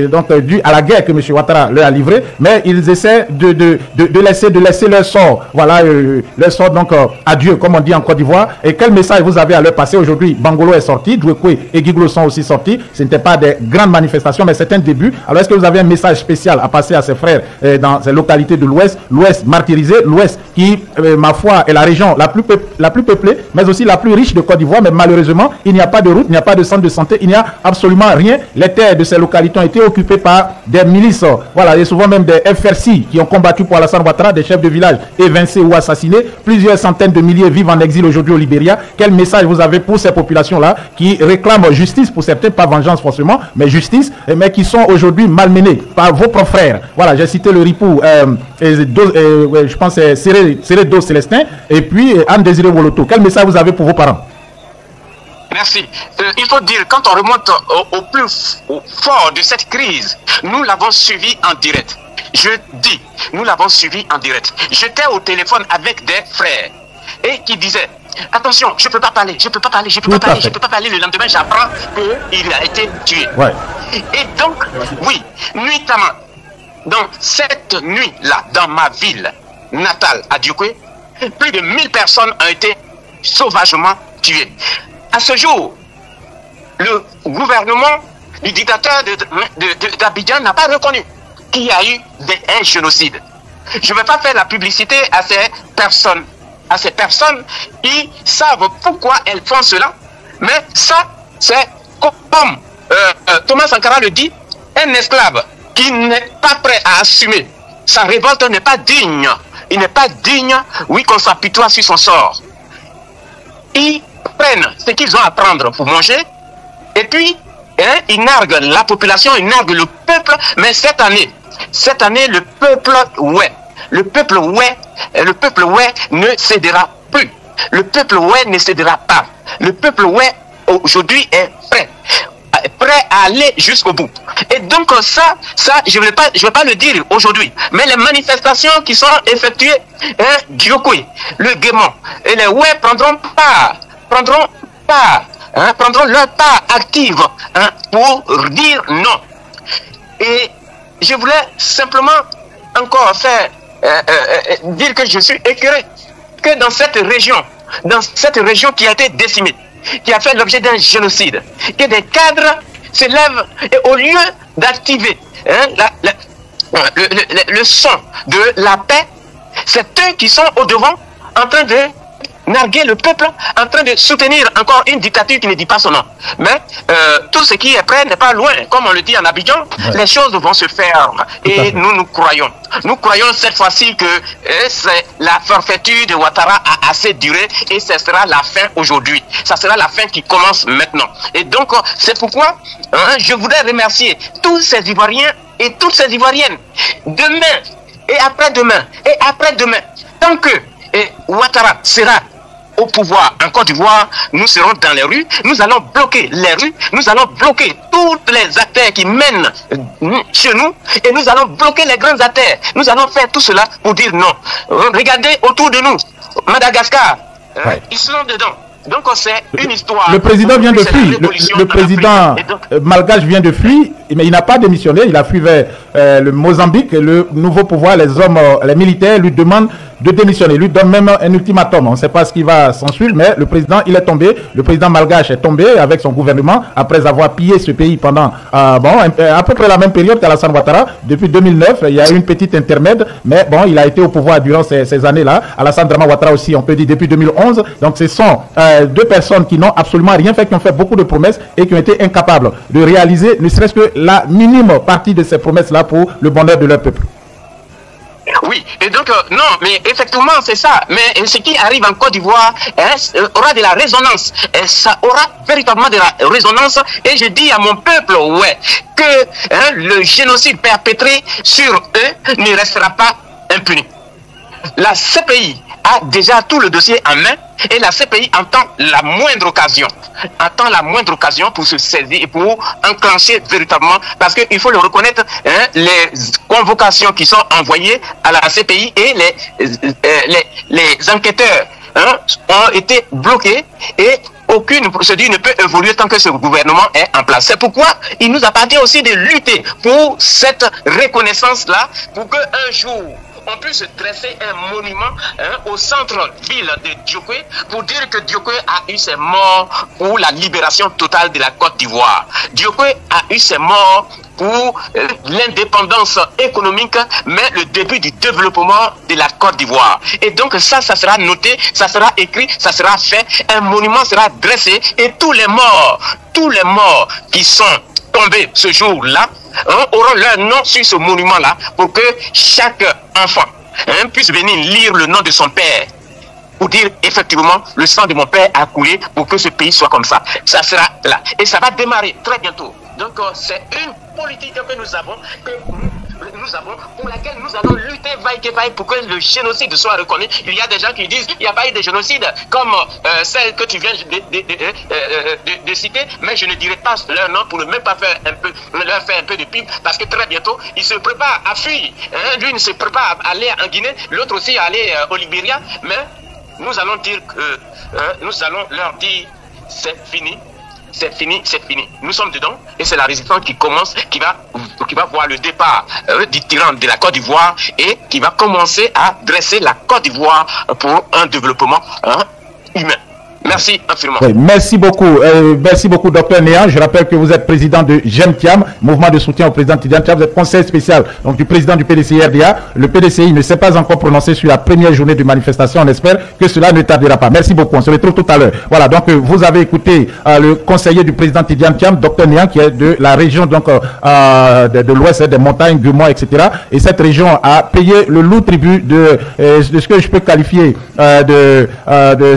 donc dû à la guerre que M. Ouattara leur a livrée, mais ils essaient de laisser leur sort, voilà, leur sort donc à Dieu, comme on dit en Côte d'Ivoire. Et quel message vous avez à leur passer aujourd'hui? Bangolo est sorti, Douekoué et Guiglo sont aussi sortis. Ce n'était pas des grandes manifestations, mais c'est un début. Alors est-ce que vous avez un message spécial à passer à ses frères dans ces localités de l'Ouest, l'Ouest martyrisé, l'Ouest qui, ma foi, est la région la plus peuplée, mais aussi la plus riche de Côte d'Ivoire, mais malheureusement, il n'y a pas de route, il n'y a pas de centre de santé, il n'y a absolument rien. Les terres de ces localités ont été occupées par des milices, voilà, et souvent même des FRC qui ont combattu pour Alassane Ouattara, des chefs de village évincés ou assassinés. Plusieurs centaines de milliers vivent en exil aujourd'hui au Libéria. Quel message vous avez pour ces populations-là qui réclament justice pour certains, pas vengeance forcément, mais justice, mais qui sont aujourd'hui malmenés par vos propres frères? Voilà, j'ai cité le Ripou, je pense c'est Seredo Célestin, et puis Anne Désiré Woloto. Quel message vous avez pour vos parents? Merci. Il faut dire, quand on remonte au plus fort de cette crise, nous l'avons suivi en direct. Je dis, nous l'avons suivi en direct. J'étais au téléphone avec des frères et qui disaient, attention, je ne peux pas parler, je ne peux pas parler, je ne peux pas parler, je ne peux pas parler. Le lendemain, j'apprends qu'il a été tué. Ouais. Et donc, oui, nuitamment, donc cette nuit-là, dans ma ville natale à Diokwe, plus de 1000 personnes ont été sauvagement tuées. À ce jour, le gouvernement du dictateur d'Abidjan n'a pas reconnu qu'il y a eu un génocide. Je ne vais pas faire la publicité à ces personnes qui savent pourquoi elles font cela, mais ça, c'est comme Thomas Sankara le dit, un esclave qui n'est pas prêt à assumer sa révolte n'est pas digne. Il n'est pas digne, oui, qu'on s'apitoie sur son sort. Ils prennent ce qu'ils ont à prendre pour manger, et puis, ils narguent la population, ils narguent le peuple, mais cette année, le peuple, le peuple ne cédera plus. Le peuple ne cédera pas. Le peuple aujourd'hui est prêt à aller jusqu'au bout. Et donc ça je ne vais pas le dire aujourd'hui, mais les manifestations qui sont effectuées, Diokwe, le Guémon et les prendront leur part active pour dire non. Et je voulais simplement encore dire que je suis écœuré que dans cette région qui a été décimée, qui a fait l'objet d'un génocide, que des cadres se lèvent et au lieu d'activer le son de la paix, c'est eux qui sont au devant en train de narguer le peuple, en train de soutenir encore une dictature qui ne dit pas son nom. Mais tout ce qui est prêt n'est pas loin. Comme on le dit en Abidjan, les choses vont se faire. Et nous croyons. Nous croyons cette fois-ci que la forfaiture de Ouattara a assez duré et ce sera la fin aujourd'hui. Ça sera la fin qui commence maintenant. Et donc, c'est pourquoi je voudrais remercier tous ces Ivoiriens et toutes ces Ivoiriennes. Demain et après-demain, tant que Ouattara sera au pouvoir en Côte d'Ivoire, nous serons dans les rues, nous allons bloquer les rues, nous allons bloquer tous les acteurs qui mènent chez nous et nous allons bloquer les grands acteurs. Nous allons faire tout cela pour dire non. Regardez autour de nous, Madagascar, ils sont dedans. Donc c'est une histoire. Le président vient de fuir. Le président malgache vient de fuir, mais il n'a pas démissionné. Il a fui vers le Mozambique. Le nouveau pouvoir, les hommes, les militaires lui demandent de démissionner. Lui donne même un ultimatum. On ne sait pas ce qui va s'ensuivre, mais le président, il est tombé. Le président malgache est tombé avec son gouvernement après avoir pillé ce pays pendant à peu près la même période qu'Alassane Ouattara. Depuis 2009, il y a eu une petite intermède, mais bon, il a été au pouvoir durant ces années-là. Alassane Drama Ouattara aussi, on peut dire depuis 2011. Donc ce sont deux personnes qui n'ont absolument rien fait, qui ont fait beaucoup de promesses et qui ont été incapables de réaliser ne serait-ce que la minime partie de ces promesses-là pour le bonheur de leur peuple. Oui, et donc, non, mais effectivement, c'est ça. Mais ce qui arrive en Côte d'Ivoire aura de la résonance. Et ça aura véritablement de la résonance. Et je dis à mon peuple, que le génocide perpétré sur eux ne restera pas impuni. La CPI a déjà tout le dossier en main et la CPI entend la moindre occasion pour se saisir et pour enclencher véritablement, parce qu'il faut le reconnaître, les convocations qui sont envoyées à la CPI et les enquêteurs ont été bloqués et aucune procédure ne peut évoluer tant que ce gouvernement est en place. C'est pourquoi il nous appartient aussi de lutter pour cette reconnaissance-là, pour qu'un jour on puisse dresser un monument au centre-ville de Diokwe pour dire que Diokwe a eu ses morts pour la libération totale de la Côte d'Ivoire. Diokwe a eu ses morts pour l'indépendance économique, mais le début du développement de la Côte d'Ivoire. Et donc ça sera noté, ça sera écrit, ça sera fait, un monument sera dressé et tous les morts qui sont tombés ce jour-là auront leur nom sur ce monument-là pour que chaque enfant puisse venir lire le nom de son père pour dire effectivement le sang de mon père a coulé pour que ce pays soit comme ça. Ça sera là et ça va démarrer très bientôt. Donc c'est une politique que nous avons, que pour laquelle nous allons lutter vaille que vaille pour que le génocide soit reconnu. Il y a des gens qui disent qu'il n'y a pas eu de génocide comme celle que tu viens de citer, mais je ne dirai pas leur nom pour ne même pas faire leur faire un peu de pub, parce que très bientôt, ils se préparent à fuir. Lui, il se prépare à aller en Guinée, l'autre aussi à aller au Libéria, mais nous allons dire que nous allons leur dire c'est fini. C'est fini, c'est fini. Nous sommes dedans et c'est la résistance qui commence, qui va voir le départ du tyran de la Côte d'Ivoire et qui va commencer à dresser la Côte d'Ivoire pour un développement humain. Merci infiniment. Oui, merci beaucoup, Dr Néan. Je rappelle que vous êtes président de GEMTIAM, mouvement de soutien au président Tidjane Thiam. Vous êtes conseiller spécial donc, du président du PDCI-RDA. Le PDCI ne s'est pas encore prononcé sur la première journée de manifestation. On espère que cela ne tardera pas. Merci beaucoup. On se retrouve tout à l'heure. Voilà, donc vous avez écouté le conseiller du président Tidjane Thiam, Dr Néan, qui est de la région donc de l'ouest, des montagnes, Guemon, etc. Et cette région a payé le lourd tribut de ce que je peux qualifier de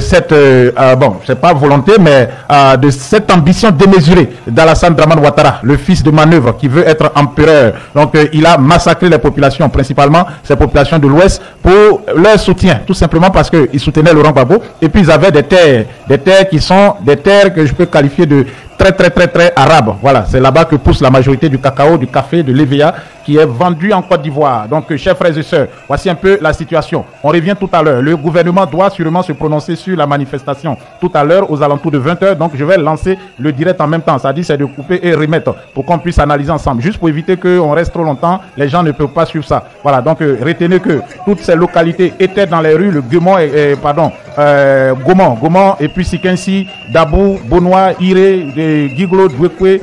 cette bon, c'est pas volonté, mais de cette ambition démesurée d'Alassane Dramane Ouattara, le fils de manœuvre qui veut être empereur. Donc, il a massacré les populations, principalement ces populations de l'Ouest, pour leur soutien, tout simplement parce qu'ils soutenaient Laurent Gbagbo. Et puis, ils avaient des terres qui sont des terres que je peux qualifier de très arabe. Voilà, c'est là-bas que pousse la majorité du cacao, du café, de l'EVA qui est vendu en Côte d'Ivoire. Donc, chers frères et sœurs, voici un peu la situation. On revient tout à l'heure. Le gouvernement doit sûrement se prononcer sur la manifestation tout à l'heure aux alentours de 20h. Donc, je vais lancer le direct en même temps. Ça dit, c'est de couper et remettre pour qu'on puisse analyser ensemble. Juste pour éviter qu'on reste trop longtemps, les gens ne peuvent pas suivre ça. Voilà, donc retenez que toutes ces localités étaient dans les rues, le Guemon, Gomon, et puis Sikensi, Dabou, Bonois, Iré, Giglo, Dwekwe,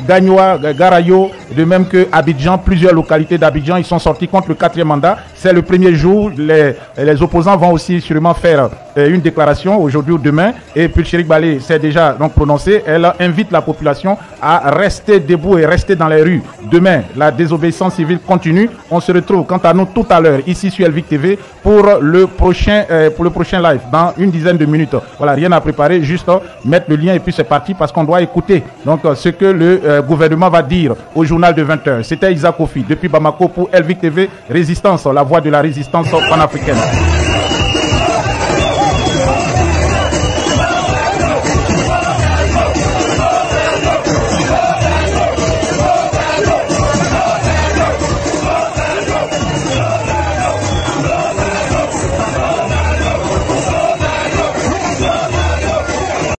Gagnoa, Garayo, de même que Abidjan, plusieurs localités d'Abidjan, ils sont sortis contre le 4e mandat. C'est le premier jour. Les opposants vont aussi sûrement faire une déclaration aujourd'hui ou demain. Et puis Chéric Balé s'est déjà donc prononcé. Elle invite la population à rester debout et rester dans les rues. Demain, la désobéissance civile continue. On se retrouve quant à nous tout à l'heure ici sur Elvic TV pour le prochain live dans une dizaine de minutes. Voilà, rien à préparer, juste mettre le lien et puis c'est parti parce qu'on doit écouter donc ce que le gouvernement va dire au journal de 20h. C'était Isaac Kofi depuis Bamako pour Elvic TV, Résistance, la voix de la résistance panafricaine.